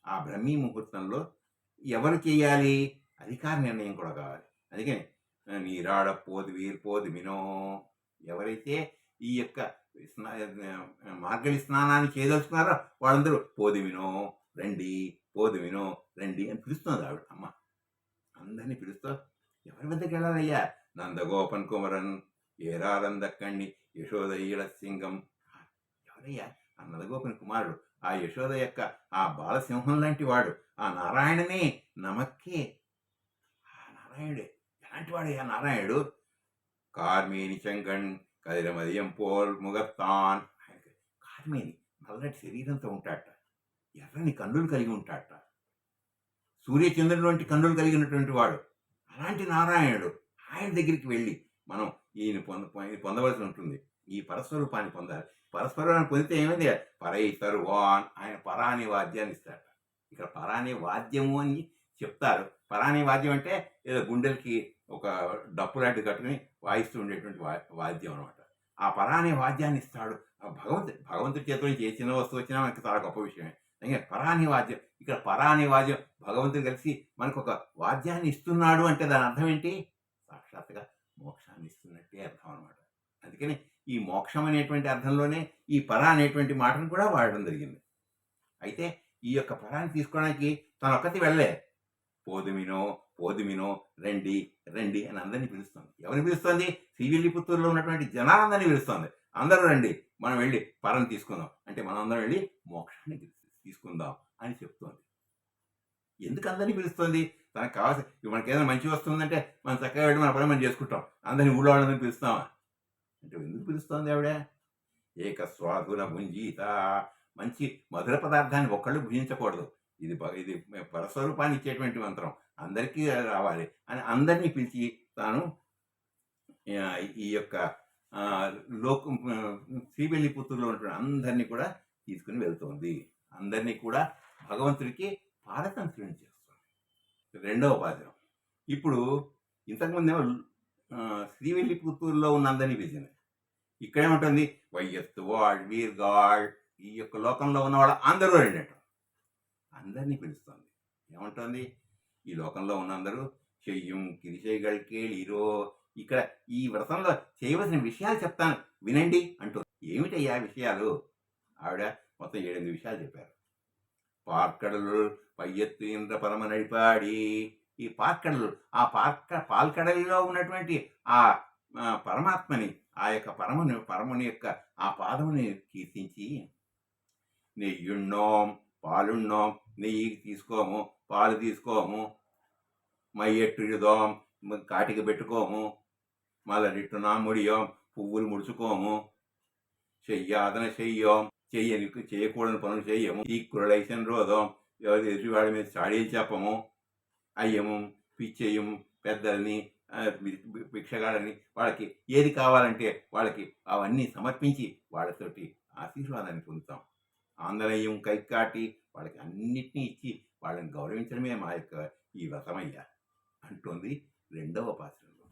ఆ బ్రహ్మీ ముహూర్తంలో ఎవరు చేయాలి, అధికార నిర్ణయం కూడా కావాలి. అందుకని నీరాడ పోదు వినో, ఎవరైతే ఈ యొక్క మార్గళి స్నానాన్ని చేయదలుచుకున్నారో వాళ్ళందరూ పోదివినో రండి అని పిలుస్తుంది ఆవిడ అమ్మ. అందరినీ పిలుస్తూ ఎవరి వద్దకు వెళ్ళాలయ్యా, నందగోపన్ కుమరన్ ఏరారందక్కణ్ణి యశోదయ్యల సింగం. ఎవరయ్యా ఆ నందగోపన్ కుమారుడు, ఆ యశోద యొక్క ఆ బాలసింహం లాంటి వాడు, ఆ నారాయణనే నమక్కే. ఆ నారాయణుడే ఎలాంటి వాడయ్యా నారాయణుడు. కార్మేని చెంగణ్ కదిరమదియం పోల్ ముగత్తాన్, కార్మేని నల్లటి శరీరంతో ఉంటాడట, ఎర్రని కన్నులు కలిగి ఉంటాడట, సూర్యచంద్రుడు వంటి కన్నులు కలిగినటువంటి వాడు. అలాంటి నారాయణుడు, ఆయన దగ్గరికి వెళ్ళి మనం ఈయన పొందవలసి ఉంటుంది. ఈ పరస్వరూపాన్ని పొందాలి. పరస్వరూపాన్ని పొందితే ఏమైంది, పరైతర్వాన్, ఆయన పరాని వాద్యాన్ని ఇస్తాడట. ఇక్కడ పరాని వాద్యము అని చెప్తారు. పరాని వాద్యం అంటే ఏదో గుండెలకి ఒక డప్పు లాంటిది కట్టుకుని వాయిస్తూ ఉండేటువంటి వాద్యం అనమాట. ఆ పరాని వాద్యాన్ని ఇస్తాడు భగవంతుడి చేతిలో ఏ చిన్న వస్తువు వచ్చినా మనకి చాలా గొప్ప విషయమే. అందుకే పరాని వాద్యం, ఇక్కడ పరాని వాద్యం భగవంతుడు కలిసి మనకు ఒక వాద్యాన్ని ఇస్తున్నాడు అంటే దాని అర్థం ఏంటి, సాక్షాత్తుగా మోక్షాన్ని ఇస్తున్నట్టే అర్థం అనమాట. అందుకని ఈ మోక్షం అనేటువంటి అర్థంలోనే ఈ పర అనేటువంటి మాటను కూడా వాడడం జరిగింది. అయితే ఈ యొక్క పరాన్ని తీసుకోవడానికి తను ఒక్కటి వెళ్ళే, పోదుమినో రండి అని అందరినీ పిలుస్తుంది. ఎవరిని పిలుస్తుంది, శ్రీవిల్లిపుత్తూరులో ఉన్నటువంటి జనాలందరినీ పిలుస్తుంది. అందరూ రండి, మనం వెళ్ళి పరం తీసుకుందాం అంటే మనం అందరం వెళ్ళి మోక్షాన్ని తీసుకుందాం అని చెప్తోంది. ఎందుకు అందరినీ పిలుస్తుంది, తనకు కావాల్సి మనకి ఏదైనా మంచి వస్తుందంటే మనం చక్కగా వెళ్ళి మన పని మనం చేసుకుంటాం. అందరినీ ఊళ్ళో వాళ్ళని పిలుస్తామా అంటే ఎందుకు పిలుస్తోంది ఆవిడ. ఏక స్వాధున భుంజీత, మంచి మధుర పదార్థాన్ని ఒక్కళ్ళు భుజించకూడదు. ఇది పరస్వరూపాన్ని ఇచ్చేటువంటి మంత్రం, అందరికీ రావాలి అని అందరినీ పిలిచి తాను ఈ యొక్క శ్రీవిల్లిపుత్తూరులో ఉన్నటువంటి అందరినీ కూడా తీసుకుని వెళ్తోంది. అందరినీ కూడా భగవంతుడికి పారతంత్రుని చేస్తుంది. రెండవ పాదం. ఇప్పుడు ఇంతకుముందేమో శ్రీవిల్లిపుత్తూరులో ఉన్న అందరినీ పిలిచింది. ఇక్కడేముంటుంది, వయ్యత్తు వాడ్ వీర్గాడ్, ఈ యొక్క లోకంలో ఉన్న వాళ్ళు అందరూ రెండట. అందరినీ పిలుస్తుంది. ఏమంటోంది? ఈ లోకంలో ఉన్నందరూ చెయ్యం కిరిశైగల్ కేళీరో, ఇక్కడ ఈ వ్రతంలో చేయవలసిన విషయాలు చెప్తాను వినండి అంటుంది. ఏమిటయ్యా విషయాలు? ఆవిడ మొత్తం 7-8 విషయాలు చెప్పారు. పార్కడలు పయ్యత్తు ఇంద్ర పరమ నడిపాడి. ఈ పార్కడలు, ఆ పాల్కడలిలో ఉన్నటువంటి ఆ పరమాత్మని, ఆ యొక్క పరముని యొక్క ఆ పాదముని కీర్తించి, నెయ్యున్నోం పాలున్నోం, నెయ్యి తీసుకోము, పాలు తీసుకోము, మయ్యెట్టుదోం, కాటికి పెట్టుకోము, మలరిట్టునా ముడియోం, పువ్వులు ముడుచుకోము, చెయ్యాదన చెయ్యోం, చేయకూడని పనులు చెయ్యము, ఈ కురలైసన్ రోదం, ఎదుటివాడి మీద చాడీలు చెప్పము, అయ్యము పిచ్చేయము, పెద్దల్ని భిక్షగాళ్ళని వాళ్ళకి ఏది కావాలంటే వాళ్ళకి అవన్నీ సమర్పించి వాళ్ళతోటి ఆశీర్వాదాన్ని పొందుతాం. ఆందనేయం కైకాటి వాళ్ళకి అన్నిటినీ ఇచ్చి వాళ్ళని గౌరవించడమే మా యొక్క ఈ వ్రతమయ్య అంటుంది 2వ పాత్రలో.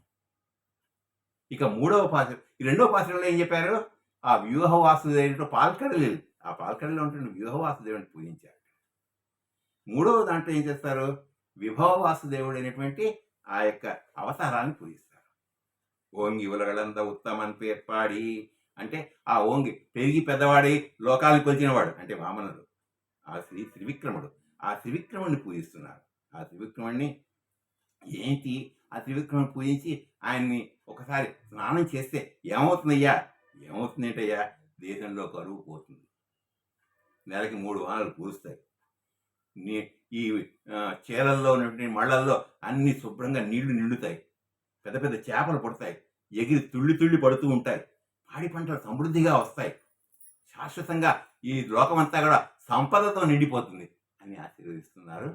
ఇక 3వ పాత్ర, ఈ 2వ పాత్రలో ఏం చెప్పారు? ఆ వ్యూహ వాసుదేవుడు పాల్కడలి, ఆ పాల్కడలిలో ఉంటున్న వ్యూహ వాసుదేవుని పూజించారు. 3వ దాంట్లో ఏం చేస్తారు? విభవ వాసుదేవుడు అయినటువంటి ఆ యొక్క అవతారాన్ని పూజిస్తారు. ఓంగి ఉలగలంత ఉత్తమన్ పేర్పాడి అంటే ఆ ఓంగి పెరిగి పెద్దవాడి లోకాలను కొలిచినవాడు అంటే వామనుడు, ఆ త్రివిక్రముడు. ఆ త్రివిక్రముడిని పూజిస్తున్నారు. ఆ త్రివిక్రముడిని ఏంటి? ఆ త్రివిక్రముని పూజించి ఆయన్ని ఒకసారి స్నానం చేస్తే ఏమవుతుందయ్యా? ఏమవుతుందేంటయ్యా? దేశంలో కరువు పోతుంది, నెలకి 3 వానలు కురుస్తాయి, ఈ చేలల్లో ఉన్నటువంటి మళ్ళల్లో అన్ని శుభ్రంగా నీళ్లు నిండుతాయి, పెద్ద పెద్ద చేపలు పడతాయి, ఎగిరి తుళ్ళి పడుతూ ఉంటాయి, పాడి పంటలు సమృద్ధిగా వస్తాయి, శాశ్వతంగా ఈ లోకమంతా కూడా సంపదతో నిండిపోతుంది అని ఆశీర్వదిస్తున్నారు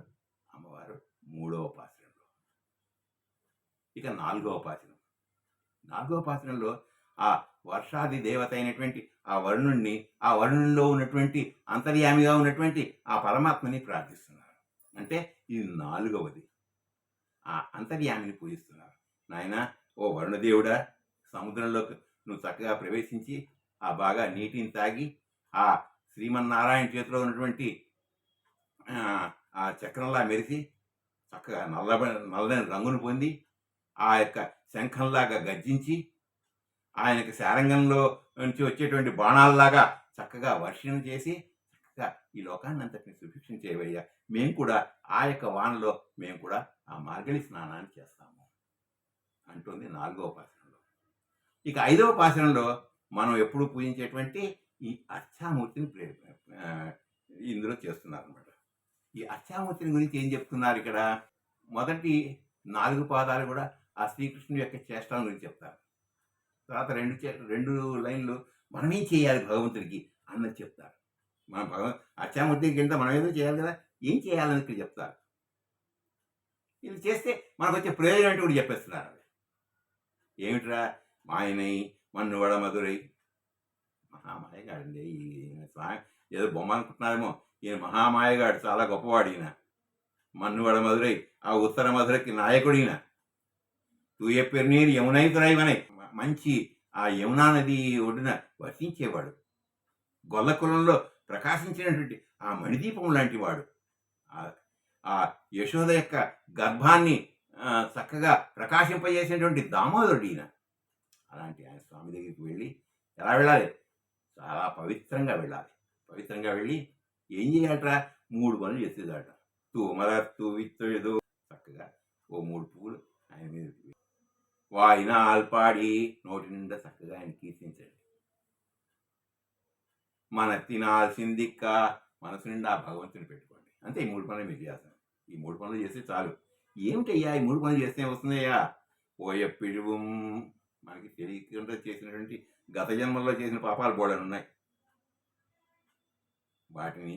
అమ్మవారు 3వ పాత్రలో. ఇక 4వ పాత్రం. 4వ పాత్రలో ఆ వర్షాది దేవత అయినటువంటి ఆ వరుణుణ్ణి, ఆ వరుణుల్లో ఉన్నటువంటి అంతర్యామిగా ఉన్నటువంటి ఆ పరమాత్మని ప్రార్థిస్తున్నారు. అంటే ఇది 4వది. ఆ అంతర్యామిని పూజిస్తున్నారు. నాయన ఓ వరుణదేవుడా, సముద్రంలోకి నువ్వు చక్కగా ప్రవేశించి ఆ బాగా నీటిని తాగి ఆ శ్రీమన్నారాయణ చేతిలో ఉన్నటువంటి ఆ చక్రంలా మెరిసి చక్కగా నల్లని రంగును పొంది ఆ యొక్క శంఖంలాగా గర్జించి ఆయనకి శారంగంలో నుంచి వచ్చేటువంటి బాణాలలాగా చక్కగా వర్షణ చేసి చక్కగా ఈ లోకాన్ని అంతటిని సుభిక్షం చేయవయ్యా, మేము కూడా ఆ యొక్క వానలో మేము కూడా ఆ మార్గళి స్నానాన్ని చేస్తాము అంటుంది 4వ పాశనంలో. ఇక 5వ పాశనంలో మనం ఎప్పుడు పూజించేటువంటి ఈ అర్చామూర్తిని ఇందులో చేస్తున్నారు అనమాట. ఈ అర్చామూర్తిని గురించి ఏం చెప్తున్నారు ఇక్కడ? మొదటి 4 పాదాలు కూడా ఆ శ్రీకృష్ణుడి యొక్క చేష్టల గురించి చెప్తారు. తర్వాత 2 లైన్లు మనం ఏం చేయాలి భగవంతుడికి అన్నది చెప్తారు. మన అర్చామూర్తికి కింద మనం ఏదో చేయాలి కదా, ఏం చేయాలని ఇక్కడ చెప్తారు. ఇది చేస్తే మనకు వచ్చే ప్రయోజనం ఏంటి కూడా చెప్పేస్తున్నారు. ఏమిట్రా? మాయనై మన్నువడ మధురై, మహామాయగాడండి ఈయన. ఏదో బొమ్మ అనుకుంటున్నారేమో, ఈయన మహామాయగాడు, చాలా గొప్పవాడు ఈయన. మన్నువడ మధురై, ఆ ఉత్తర మధురకి నాయకుడు ఈయన. తూయ పెర్నీరు యమునైతురైవనే, మంచి ఆ యమునా నది ఒడ్డున వర్తించేవాడు, గొల్ల కులంలో ప్రకాశించినటువంటి ఆ మణిదీపం లాంటి వాడు, ఆ యశోద యొక్క గర్భాన్ని చక్కగా ప్రకాశింపజేసినటువంటి దామోదరుడు ఈయన. అలాంటి ఆయన స్వామి దగ్గరికి వెళ్ళి ఎలా వెళ్ళాలి? చాలా పవిత్రంగా వెళ్ళాలి. పవిత్రంగా వెళ్ళి ఏం చేయాలట? 3 పనులు చేసేదాట. తూమరత్తు విత్తు, చక్కగా ఓ 3 పువ్వులు ఆయన మీద వాయినాల్ పాడి నోటి నిండా చక్కగా ఆయన కీర్తించండి. మన తినాల్సిందిక్క మనసు నిండా ఆ భగవంతుని పెట్టుకోండి. అంతే, ఈ 3 పనులు మీరు చేస్తాను. ఈ 3 పనులు చేస్తే చాలు. ఏమిటయ్యా ఈ 3 పనులు చేస్తే వస్తుందయ్యా? ఓయప్పిడువు, మనకి తెలియకుండా చేసినటువంటి గత జన్మల్లో చేసిన పాపాలు బోడని ఉన్నాయి, వాటిని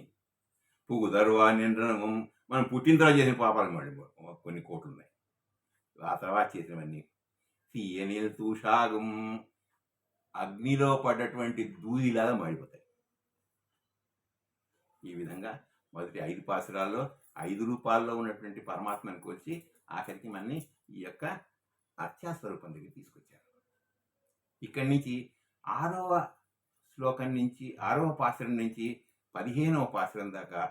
పుగుదరువా నిండనము, మనం పుట్టిన తర్వాత చేసిన పాపాలు మళ్ళీ కొన్ని కోట్లు ఉన్నాయి. ఆ తర్వాత చేసినవన్నీ తీయనీళ్ళు తూషాగం, అగ్నిలో పడ్డటువంటి దూదిలాగా మాడిపోతాయి. ఈ విధంగా మొదటి 5 పాసురాల్లో 5 రూపాల్లో ఉన్నటువంటి పరమాత్మను కొలిచి ఆఖరికి మనని ఈ యొక్క అర్చాస్వరూపం దగ్గర తీసుకొచ్చారు. ఇక్కడి నుంచి 6వ శ్లోకం నుంచి 6వ పాసురం నుంచి 15వ పాసురం దాకా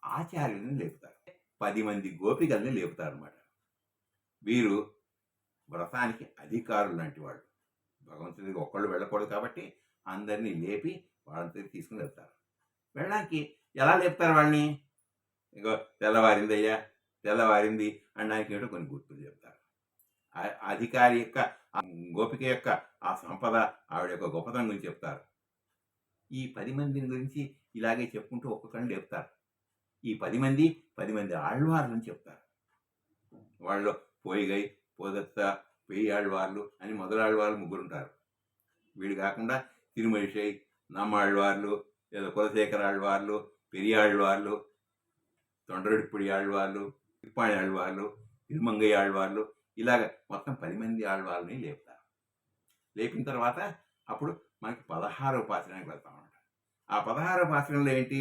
ఆచార్యుల్ని లేపుతారు. 10 మంది గోపికల్ని లేపుతారు అన్నమాట. వీరు వ్రతానికి అధికారులు లాంటి వాళ్ళు. భగవంతుడికి ఒక్కళ్ళు వెళ్ళకూడదు కాబట్టి అందరినీ లేపి వాళ్ళని తీసుకుని వెళ్తారు. వెళ్ళడానికి ఎలా లేపుతారు వాళ్ళని? ఇగో తెల్లవారిందయ్యా, తెల్లవారింది అనడానికి ఏమిటో కొన్ని గుర్తులు చెప్తారు. అధికారి యొక్క గోపిక యొక్క ఆ సంపద, ఆవిడ యొక్క గొప్పతనం గురించి చెప్తారు. ఈ 10 మందిని గురించి ఇలాగే చెప్పుకుంటూ ఒక్కొక్కరిని లేపుతారు. ఈ 10 మంది ఆళ్వార్లని చెప్తారు. వాళ్ళు పోయిగై, పోదత్త, పెయ్యాళ్వార్లు అని మొదలాళ్వార్లు 3 ఉంటారు. వీడు కాకుండా తిరుమలిషై, నమ్మాళ్వార్లు, ఏదో కులశేఖర ఆళ్వార్లు, పెరియాళ్వార్లు, తొండరెడ్డిపుడి ఆళ్వార్లు, తిప్పాణి ఆళ్వార్లు, తిరుమంగయ్య ఆళ్వార్లు, ఇలాగ మొత్తం 10 మంది ఆళ్వార్లని లేపుతారు. లేపిన తర్వాత అప్పుడు మనకి 16వ పాశురానికి వెళ్తామన్నమాట. ఆ 16వ పాశురంలో ఏంటి?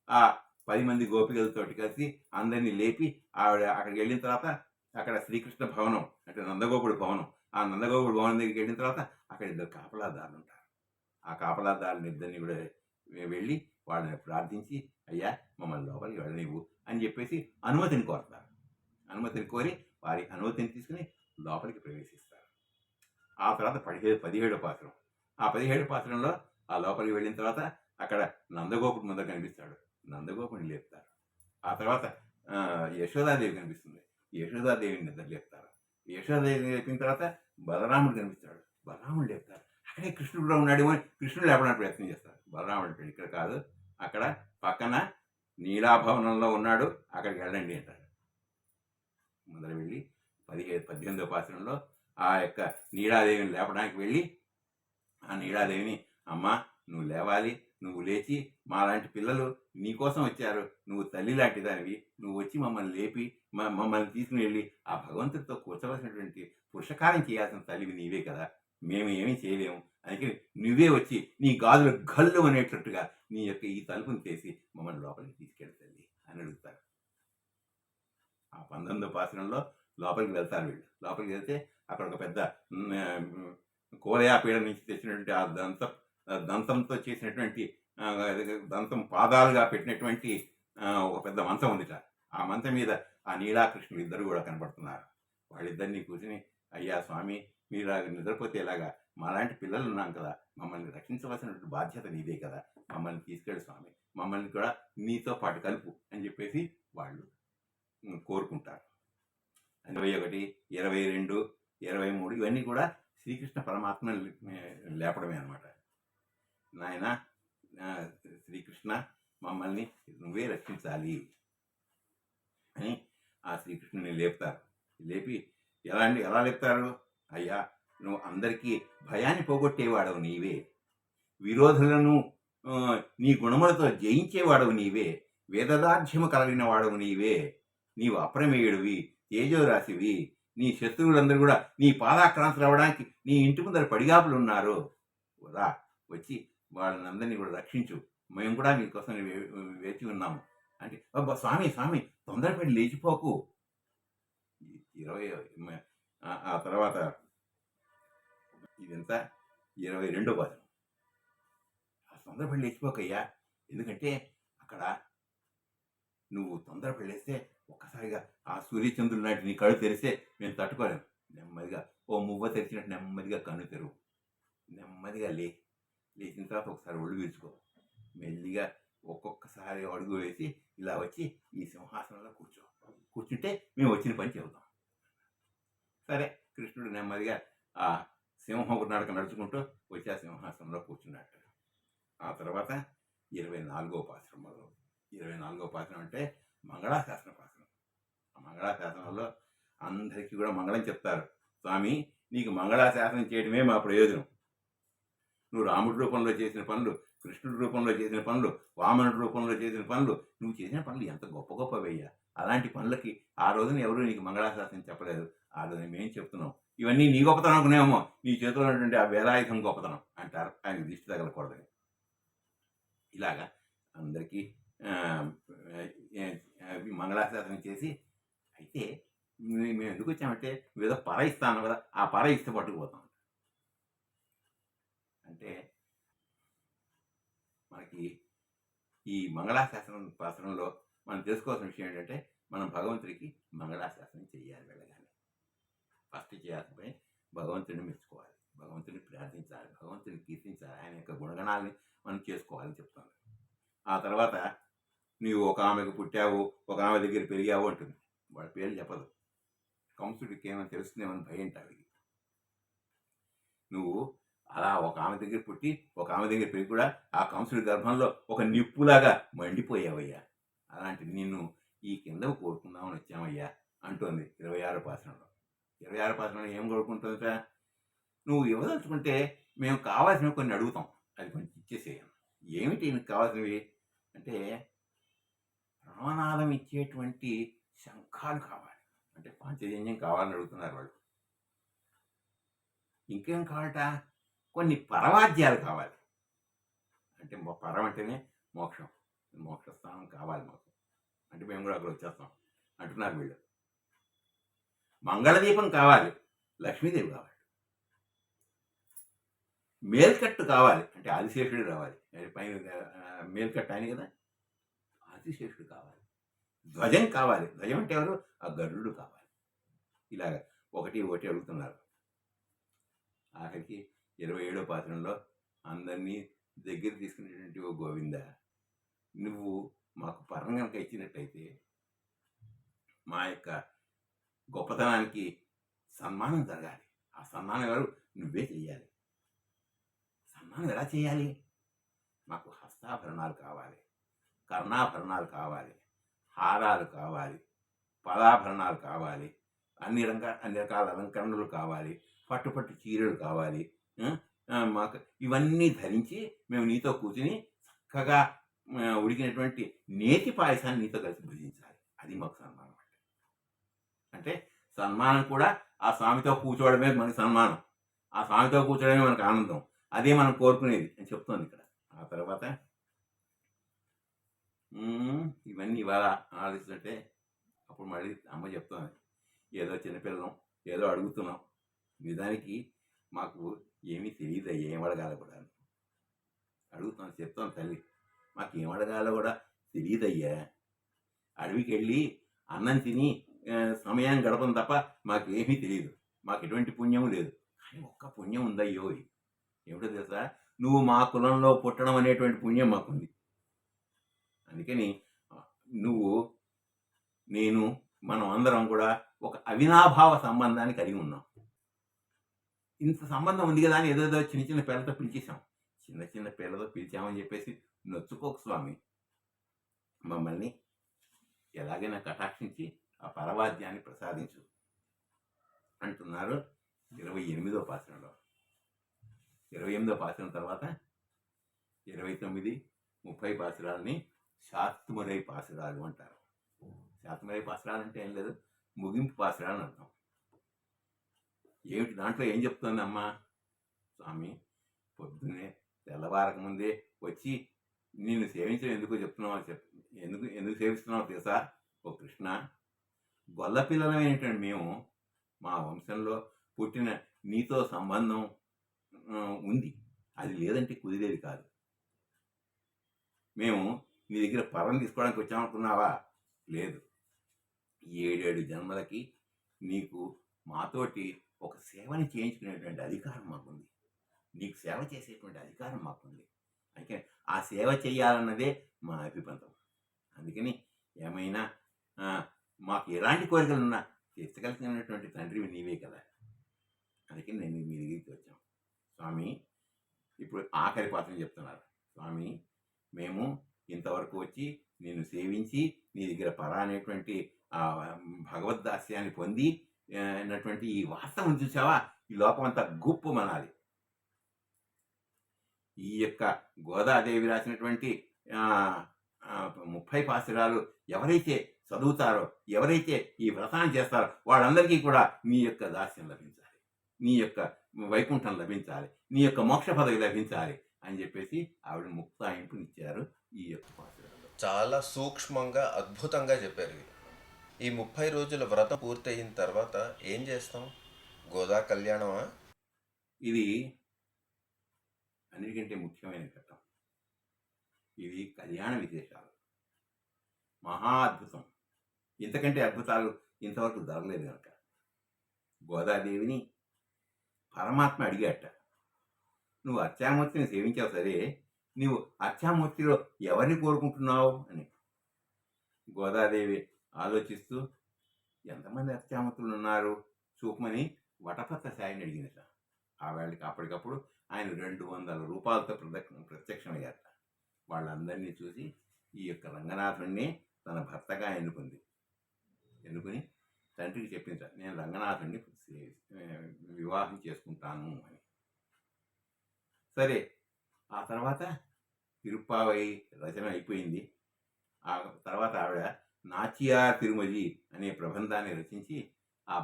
ఆ 10 మంది గోపికలతోటి కలిసి అందరినీ లేపి ఆవిడ అక్కడికి వెళ్ళిన తర్వాత అక్కడ శ్రీకృష్ణ భవనం అంటే నందగోపుడు భవనం, ఆ నందగోపుడు భవనం దగ్గరికి వెళ్ళిన తర్వాత అక్కడ 2 కాపలాదారులు ఉంటారు. ఆ కాపలాదారులు ఇద్దరిని కూడా వెళ్ళి వాళ్ళని ప్రార్థించి, అయ్యా మమ్మల్ని లోపలికి వెళ్ళనివ్వు అని చెప్పేసి అనుమతిని కోరుతారు. అనుమతిని కోరి వారి అనుమతిని తీసుకుని లోపలికి ప్రవేశిస్తారు. ఆ తర్వాత 17వ పాశురం. ఆ 17వ పాశురంలో ఆ లోపలికి వెళ్ళిన తర్వాత అక్కడ నందగోపుడు ముందర కనిపిస్తాడు. నందగోపుడిని లేపుతారు. ఆ తర్వాత యశోదాదేవి కనిపిస్తుంది. యశోదాదేవిని నిద్ర లేపుతారు. యశోదాదేవి లేపిన తర్వాత బలరాముడు కనిపిస్తాడు. బలరాముడు లేపుతారు. అక్కడే కృష్ణుడు కూడా ఉన్నాడు అని కృష్ణుడు లేపడానికి ప్రయత్నం చేస్తారు. బలరాముడు ఇక్కడ కాదు, అక్కడ పక్కన నీలాభవనంలో ఉన్నాడు, అక్కడికి వెళ్ళండి అంటారు. ముందర వెళ్ళి 18వ పాశురంలో ఆ యొక్క నీలాదేవిని లేపడానికి వెళ్ళి ఆ నీలాదేవిని, అమ్మా నువ్వు లేవాలి, నువ్వు లేచి మాలాంటి పిల్లలు నీకోసం వచ్చారు, నువ్వు తల్లి లాంటి దానివి, నువ్వు వచ్చి మమ్మల్ని లేపి మమ్మల్ని తీసుకుని వెళ్ళి ఆ భగవంతుడితో కూర్చోవలసినటువంటి పురుషకారం చేయాల్సిన తల్లివి నీవే కదా, మేము ఏమీ చేయలేము, అందుకని నువ్వే వచ్చి నీ గాజులు గల్లు అనేటట్టుగా నీ యొక్క ఈ తలుపుని చేసి మమ్మల్ని లోపలికి తీసుకెళ్తుంది అని అడుగుతారు. ఆ 19వ పాశురంలో లోపలికి వెళ్తారు వీళ్ళు. లోపలికి వెళ్తే అక్కడ ఒక పెద్ద కోరయాపీడ నుంచి తెచ్చినటువంటి ఆ దంతంతో చేసినటువంటి దంతం పాదాలుగా పెట్టినటువంటి ఒక పెద్ద మంచం ఉంది. ఆ మంచం మీద ఆ నీలాకృష్ణులు ఇద్దరు కూడా కనబడుతున్నారు. వాళ్ళిద్దరినీ కూర్చుని, అయ్యా స్వామి మీరు నిద్రపోతే ఎలాగా, మాలాంటి పిల్లలు ఉన్నాం కదా, మమ్మల్ని రక్షించవలసినటువంటి బాధ్యత నీదే కదా, మమ్మల్ని తీసుకెళ్ళి స్వామి, మమ్మల్ని కూడా నీతో పాటు కలుపు అని చెప్పేసి వాళ్ళు కోరుకుంటారు. 21, 22, 23 ఇవన్నీ కూడా శ్రీకృష్ణ పరమాత్మ లేపడమే అనమాట. నాయన శ్రీకృష్ణ మమ్మల్ని నువ్వే రక్షించాలి అని ఆ శ్రీకృష్ణుని లేపుతారు. లేపి ఎలా లేపుతారు? అయ్యా నువ్వు అందరికీ భయాన్ని పోగొట్టేవాడవు నీవే, విరోధులను నీ గుణములతో జయించేవాడవు నీవే, వేదదార్ఢ్యము కలిగిన వాడవు నీవే, నీవు అప్రమేయుడివి, తేజోరాశివి, నీ శత్రువులందరూ కూడా నీ పాదాక్రాంతులు అవ్వడానికి నీ ఇంటి ముందర పడిగాపులు ఉన్నారు, రా వచ్చి వాళ్ళని అందరినీ కూడా రక్షించు, మేము కూడా మీకోసం వేచి ఉన్నాము అంటే, అబ్బా స్వామి స్వామి తొందరపడి లేచిపోకు. 20 ఆ తర్వాత ఇదంతా 22వ పాశురం. తొందరపడి లేచిపోకయ్యా, ఎందుకంటే అక్కడ నువ్వు తొందరపడి లేస్తే ఒక్కసారిగా ఆ సూర్యచంద్రుడు లాంటి నీ కళ్ళు తెరిస్తే మేము తట్టుకోలేము. నెమ్మదిగా ఓ మువ్వ తెరిచినట్టు నెమ్మదిగా కన్ను తెరువు, నెమ్మదిగా లేచిన తర్వాత ఒకసారి ఒళ్ళు వీల్చుకో, మెల్లిగా ఒక్కొక్కసారి అడుగు వేసి ఇలా వచ్చి ఈ సింహాసనంలో కూర్చుంటే మేము వచ్చిన పని చెబుతాం. సరే కృష్ణుడు నెమ్మదిగా ఆ సింహం నడక నడుచుకుంటూ వచ్చి ఆ సింహాసనంలో కూర్చున్నట్టు. ఆ తర్వాత 24వ పాశురం మొదలు. 24వ పాశురం అంటే మంగళాశాసన పాశురం. ఆ మంగళాశాసనంలో అందరికీ కూడా మంగళం చెప్తారు. స్వామి నీకు మంగళాశాసనం చేయడమే మా ప్రయోజనం. నువ్వు రాముడి రూపంలో చేసిన పనులు, కృష్ణుడి రూపంలో చేసిన పనులు, వామనుడి రూపంలో చేసిన పనులు, నువ్వు చేసిన పనులు ఎంత గొప్ప గొప్పవయ్యా. అలాంటి పనులకి ఆ రోజున ఎవరు నీకు మంగళాశాసనం చెప్పలేదు, ఆ రోజున మేము చెప్తున్నాం. ఇవన్నీ నీ గొప్పతనం అనుకునేమో, నీ చేతిలో ఉన్నటువంటి ఆ వేలాయుధం గొప్పతనం అంటారు, ఆయన దిష్టి తగలకూడదని. ఇలాగా అందరికీ మంగళాశాసనం చేసి, అయితే మేము ఎందుకు వచ్చామంటే ఏదో పర ఇస్తాను కదా, ఆ పర ఇస్తే పట్టుకుపోతాం అంటే మనకి ఈ మంగళాశాసనం పాసనంలో మనం తెలుసుకోవాల్సిన విషయం ఏంటంటే మనం భగవంతుడికి మంగళాశాసనం చేయాలి. వెళ్ళగానే ఫస్ట్ చేయాల్సిన పని భగవంతుడిని మెచ్చుకోవాలి, భగవంతుడిని ప్రార్థించాలి, భగవంతుడిని కీర్తించాలి, ఆయన యొక్క గుణగణాలని మనం చేసుకోవాలని చెప్తాను. ఆ తర్వాత నీవు ఒక ఆమెకు పుట్టావు, ఒక ఆమె దగ్గర పెరిగావు అంటుంది. వాడి పేరు చెప్పదు. కంసుడికి ఏమైనా తెలుస్తుందేమని భయం ఆవిడికి. నువ్వు అలా ఒక ఆమె దగ్గర పుట్టి ఒక ఆమె దగ్గర పెరిగి కూడా ఆ కంసుడి గర్భంలో ఒక నిప్పులాగా మండిపోయావయ్యా. అలాంటి నిన్ను ఈ కిందకు కోరుకుందామని వచ్చామయ్యా అంటోంది 26 పాసనంలో. 26 పాసనంలో ఏం కోరుకుంటుందట? నువ్వు ఇవ్వదలుచుకుంటే మేము కావాల్సినవి కొన్ని అడుగుతాం, అది కొంచెం ఇచ్చేసేయం. ఏమిటి నీకు కావాల్సినవి అంటే ప్రాణాలం ఇచ్చేటువంటి శంఖాలు కావాలి, అంటే పాంచజన్యం కావాలని అడుగుతున్నారు వాళ్ళు. ఇంకేం కావాలట? కొన్ని పరవాద్యాలు కావాలి, అంటే పరం అంటేనే మోక్షం, మోక్షస్థానం కావాలి మాకు, అంటే మేము కూడా అక్కడ వచ్చేస్తాం అంటున్నారు వీళ్ళు. మంగళదీపం కావాలి, లక్ష్మీదేవి కావాలి. మేల్కట్టు కావాలి, అంటే ఆదిశేషుడు రావాలి, పైన మేల్కట్టు ఆయన కదా, ఆదిశేషుడు కావాలి. ధ్వజం కావాలి, ధ్వజం అంటే ఎవరు? ఆ గరుడు కావాలి. ఇలాగ ఒకటి ఒకటి అడుగుతున్నారు. ఆఖరికి 27వ పాత్రంలో అందరినీ దగ్గర తీసుకునేటువంటి ఓ గోవింద, నువ్వు మాకు పరం కనుక ఇచ్చినట్టయితే మా యొక్క గొప్పతనానికి సన్మానం జరగాలి. ఆ సన్మానం ఎవరు? నువ్వే చెయ్యాలి. సన్మానం ఎలా చేయాలి? మాకు హస్తాభరణాలు కావాలి, కర్ణాభరణాలు కావాలి, హారాలు కావాలి, పదాభరణాలు కావాలి, అన్ని రకాల అలంకరణలు కావాలి, పట్టు చీరలు కావాలి. మాకు ఇవన్నీ ధరించి మేము నీతో కూర్చుని చక్కగా ఉడికినటువంటి నేతి పాయసాన్ని నీతో కలిసి భుజించాలి. అది మాకు సన్మానం. అంటే సన్మానం కూడా ఆ స్వామితో కూర్చోవడమే మనకి సన్మానం, ఆ స్వామితో కూర్చోవడమే మనకు ఆనందం, అదే మనం కోరుకునేది అని చెప్తోంది ఇక్కడ. ఆ తర్వాత ఇవన్నీ ఇవాళ ఆలోచిస్తుంటే అప్పుడు మళ్ళీ అమ్మ చెప్తోంది, ఏదో చిన్నపిల్లం ఏదో అడుగుతున్నాం, నిజానికి మాకు ఏమీ తెలియదు, ఏం అడగాలో కూడా అడుగుతాను. చెప్తాను తల్లి, మాకు ఏం అడగాలో కూడా తెలియదయ్యా. అడవికి వెళ్ళి అన్నం తిని సమయాన్ని గడపం తప్ప మాకు ఏమీ తెలియదు, మాకు ఎటువంటి పుణ్యము లేదు. కానీ ఒక్క పుణ్యం ఉందయ్యో, ఏమిటో తెలుసా? నువ్వు మా కులంలో పుట్టడం అనేటువంటి పుణ్యం మాకుంది. అందుకని నువ్వు నేను మనం అందరం కూడా ఒక అవినాభావ సంబంధాన్ని కలిగి ఉన్నాం. ఇంత సంబంధం ఉంది కదా అని ఏదేదో చిన్న పిల్లలతో పిలిచేసాం. చిన్న పిల్లలతో పిలిచామని చెప్పేసి నొచ్చుకోకు స్వామి, మమ్మల్ని ఎలాగైనా కటాక్షించి ఆ పరవాద్యాన్ని ప్రసాదించు అంటున్నారు 28వ పాసనంలో. 28వ పాసనం తర్వాత 29, 30 పాసురాలని శాతుమరై పాసురాలు అంటారు. శాతుమరై పాసురాలు అంటే ఏం లేదు, ముగింపు పాసురాలు అర్థం. ఏమిటి దాంట్లో ఏం చెప్తుంది అమ్మ? స్వామి పొద్దున్నే తెల్లవారక ముందే వచ్చి నిన్ను సేవించడం ఎందుకు చెప్తున్నావు, ఎందుకు సేవిస్తున్నావు తెలుసా? ఓ కృష్ణ, గొల్లపిల్లలమైనటువంటి మేము మా వంశంలో పుట్టిన నీతో సంబంధం ఉంది, అది లేదంటే కుదిరేది కాదు. మేము నీ దగ్గర పరం తీసుకోవడానికి వచ్చామనుకున్నావా? లేదు. 7 జన్మలకి నీకు మాతోటి ఒక సేవని చేయించుకునేటువంటి అధికారం మాకుంది, నీకు సేవ చేసేటువంటి అధికారం మాకుంది. అందుకని ఆ సేవ చేయాలన్నదే మా అభిపంతం. అందుకని ఏమైనా మాకు ఎలాంటి కోరికలున్నా తీర్చగలిగినటువంటి తండ్రివి నీవే కదా. అందుకని నేను మీ దగ్గరికి వచ్చాం. స్వామి ఇప్పుడు ఆఖరి పాత్రని చెప్తున్నారు. స్వామి మేము ఇంతవరకు వచ్చి నేను సేవించి నీ దగ్గర పరా అనేటువంటి భగవద్దాస్యాన్ని పొంది అన్నటువంటి ఈ వాస్తవం చూసావా, ఈ లోకం అంతా గుప్పు మనాలి. ఈ యొక్క గోదాదేవి రాసినటువంటి 30 పాసురాలు ఎవరైతే చదువుతారో, ఎవరైతే ఈ వ్రతాన్ని చేస్తారో వాళ్ళందరికీ కూడా నీ యొక్క దాస్యం లభించాలి, నీ యొక్క వైకుంఠం లభించాలి, నీ యొక్క మోక్ష పదవి లభించాలి అని చెప్పేసి ఆవిడ ముక్తాయింపునిచ్చారు ఈ యొక్క పాసురాలు. చాలా సూక్ష్మంగా అద్భుతంగా చెప్పారు. ఈ 30 రోజుల వ్రతం పూర్తి అయిన తర్వాత ఏం చేస్తాం? గోదా కళ్యాణమా? ఇది అన్నిటికంటే ముఖ్యమైన ఘట్టం. ఇవి కళ్యాణ విశేషాలు. మహా అద్భుతం. ఇంతకంటే అద్భుతాలు ఇంతవరకు జరగలేదు కనుక గోదాదేవిని పరమాత్మ అడిగాట, నువ్వు అర్చామూర్తిని సేవించావు సరే, నువ్వు అర్చామూర్తిలో ఎవరిని కోరుకుంటున్నావు అని. గోదాదేవి ఆలోచిస్తూ ఎంతమంది అర్చామూర్తులు ఉన్నారు చూపమని వటపత్ర సాయిని అడిగిందట. ఆవిడకి అప్పటికప్పుడు ఆయన 200 రూపాయలతో ప్రత్యక్షమయ్యారట. వాళ్ళందరినీ చూసి ఈ యొక్క రంగనాథుణ్ణి తన భర్తగా ఎన్నుకుని తండ్రికి చెప్పిందట, నేను రంగనాథుణ్ణి వివాహం చేసుకుంటాను అని. సరే, ఆ తర్వాత తిరుప్పావై రచన అయిపోయింది. ఆ తర్వాత ఆవిడ నాచియార్ తిరుమలి అనే ప్రబంధాన్ని రచించి ఆ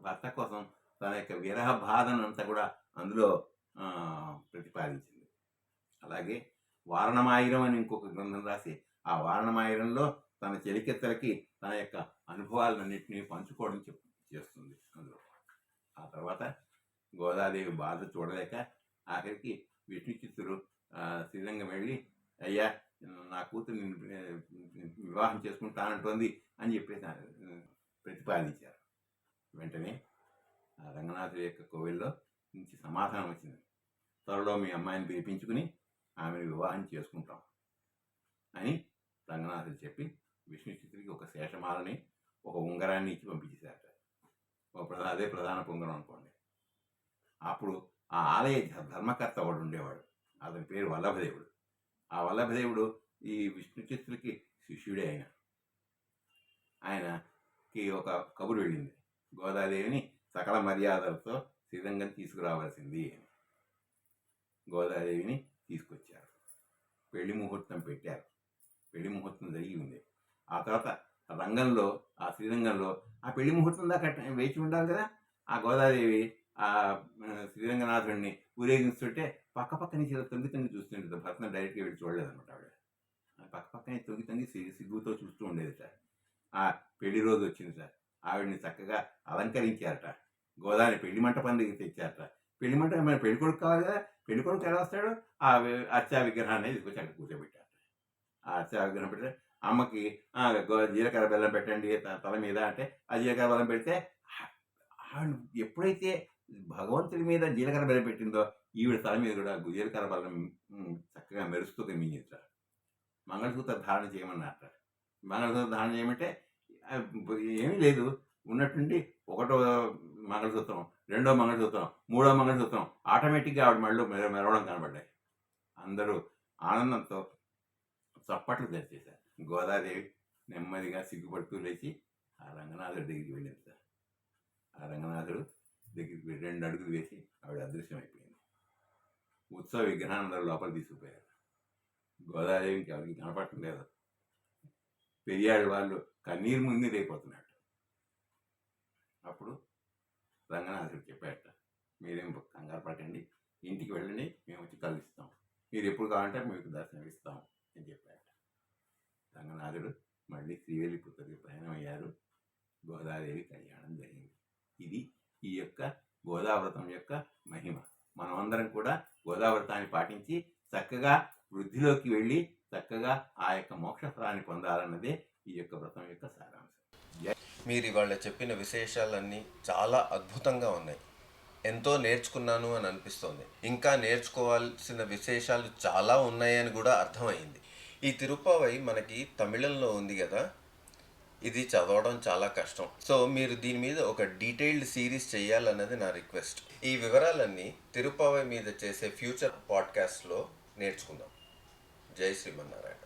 భర్త కోసం తన యొక్క విరహ బాధనంతా కూడా అందులో ప్రతిపాదించింది. అలాగే వారణమాయిరం అని ఇంకొక గ్రంథం రాసి ఆ వారణమాయిరంలో తన చెలికెత్తలకి తన యొక్క అనుభవాలన్నింటినీ పంచుకోవడం చేస్తుంది అందులో. ఆ తర్వాత గోదాదేవి బాధ చూడలేక ఆఖరికి విష్ణు చిత్తుడు శ్రీరంగం వెళ్ళి, అయ్యా నా కూతురు వివాహం చేసుకుంటానంటోంది అని చెప్పేసి ప్రతిపాదించారు. వెంటనే రంగనాథుడి యొక్క కోవిల్లో నుంచి సమాధానం వచ్చింది, త్వరలో మీ అమ్మాయిని పిలిపించుకుని ఆమెను వివాహం చేసుకుంటాం అని రంగనాథుడు చెప్పి విష్ణు చిత్తుడికి ఒక శేషమాలని ఒక ఉంగరాన్ని ఇచ్చి పంపించేశారట. అదే ప్రధాన ఉంగరం అనుకోండి. అప్పుడు ఆ ఆలయ ధర్మకర్త ఒకడు ఉండేవాడు, అతని పేరు వల్లభదేవుడు. ఆ వల్లభదేవుడు ఈ విష్ణు చిత్తుడికి శిష్యుడే. ఆయనకి ఒక కబురు వెళ్ళింది, గోదాదేవిని సకల మర్యాదలతో శ్రీరంగం తీసుకురావాల్సింది అని. గోదాదేవిని తీసుకొచ్చారు, పెళ్లి ముహూర్తం పెట్టారు. పెళ్లి ముహూర్తం జరిగి ఉంది. ఆ తర్వాత రంగంలో, ఆ శ్రీరంగంలో ఆ పెళ్లి ముహూర్తం దాకా వేచి ఉండాలి కదా. ఆ గోదాదేవి ఆ శ్రీరంగనాథుడిని ఊరేగిస్తుంటే పక్క నుంచి తొంగి చూస్తుంటుంది. భర్తను డైరెక్ట్గా వెళ్ళి చూడలేదన్నమాట. ఆవిడ పక్కనే తొంగి సిగ్గుతో చూస్తూ ఉండేది సార్. ఆ పెళ్లి రోజు వచ్చింది సార్. ఆవిడని చక్కగా అలంకరించారట. గోదావరి పెళ్లి మంటపం దగ్గర తెచ్చారట. పెళ్లి మంటపం మన పెళ్లి కొడుకు కావాలి కదా, పెళ్లి కొడుకు ఎలా వస్తాడు? ఆ అర్చా విగ్రహాన్ని తీసుకొచ్చి అక్కడ కూర్చోబెట్టారట. ఆ అర్చా విగ్రహం పెడితే అమ్మకి జీలకర్ర బెల్లం పెట్టండి తల మీద అంటే ఆ జీలకర్ర బెల్లం పెడితే ఎప్పుడైతే భగవంతుడి మీద జీలకర్ర బెల్లం పెట్టిందో ఈవిడ తల మీద కూడా జీలకర్ర బెల్లం చక్కగా మెరుస్తూ కనిపించింది సార్. మంగళసూత్ర ధారణ చేయమన్నారట. మంగళసూత్ర ధారణ చేయమంటే ఏమీ లేదు, ఉన్నట్టుండి ఒకటో మంగళసూత్రం, రెండో మంగళసూత్రం, మూడో మంగళసూత్రం ఆటోమేటిక్గా ఆవిడ మళ్ళీ మెరవడం కనబడ్డాయి. అందరూ ఆనందంతో చప్పట్లు తెచ్చేశారు. గోదాదేవి నెమ్మదిగా సిగ్గుపడుతూ లేచి ఆ రంగనాథుడి దగ్గరికి వెళ్ళింది సార్. ఆ రంగనాథుడు దగ్గరికి 2 అడుగులు వేసి ఆవిడ అదృశ్యం అయిపోయింది. ఉత్సవ విగ్రహాన్ని అందరూ లోపల తీసుకుపోయారు. గోదాదేవికి ఎవరికి కనపడటం లేదు. పెరియాడు వాళ్ళు కన్నీరు మున్నీరైపోతున్నట్టు. అప్పుడు రంగనాథుడు చెప్పాట, మీరేం కంగారు పడకండి, ఇంటికి వెళ్ళండి, మేము వచ్చి కలుస్తాం, మీరు ఎప్పుడు కావాలంటే మీకు దర్శనం ఇస్తాం అని చెప్పాట. రంగనాథుడు మళ్ళీ శ్రీవెల్లిపుత్తూరుకి ప్రయాణం అయ్యారు. గోదాదేవి కళ్యాణం జరిగింది. ఇది ఈ యొక్క గోదావ్రతం యొక్క మహిమ. మనమందరం కూడా గోదావ్రతాన్ని పాటించి చక్కగా వృద్ధిలోకి వెళ్ళి చక్కగా ఆ యొక్క మోక్షఫలాన్ని పొందాలన్నదే ఈ యొక్క వ్రతం యొక్క సారాంశం. మీరు ఇవాళ చెప్పిన విశేషాలన్నీ చాలా అద్భుతంగా ఉన్నాయి. ఎంతో నేర్చుకున్నాను అని అనిపిస్తోంది. ఇంకా నేర్చుకోవాల్సిన విశేషాలు చాలా ఉన్నాయని కూడా అర్థమైంది. ఈ తిరుప్పావై మనకి తమిళంలో ఉంది కదా, ఇది చదవడం చాలా కష్టం. సో మీరు దీని మీద ఒక డీటెయిల్డ్ సిరీస్ చేయాలన్నది నా రిక్వెస్ట్. ఈ వివరాలన్నీ తిరుప్పావై మీద చేసే ఫ్యూచర్ పాడ్కాస్ట్లో నేర్చుకుందాం. జై శ్రీమన్నారాయణ.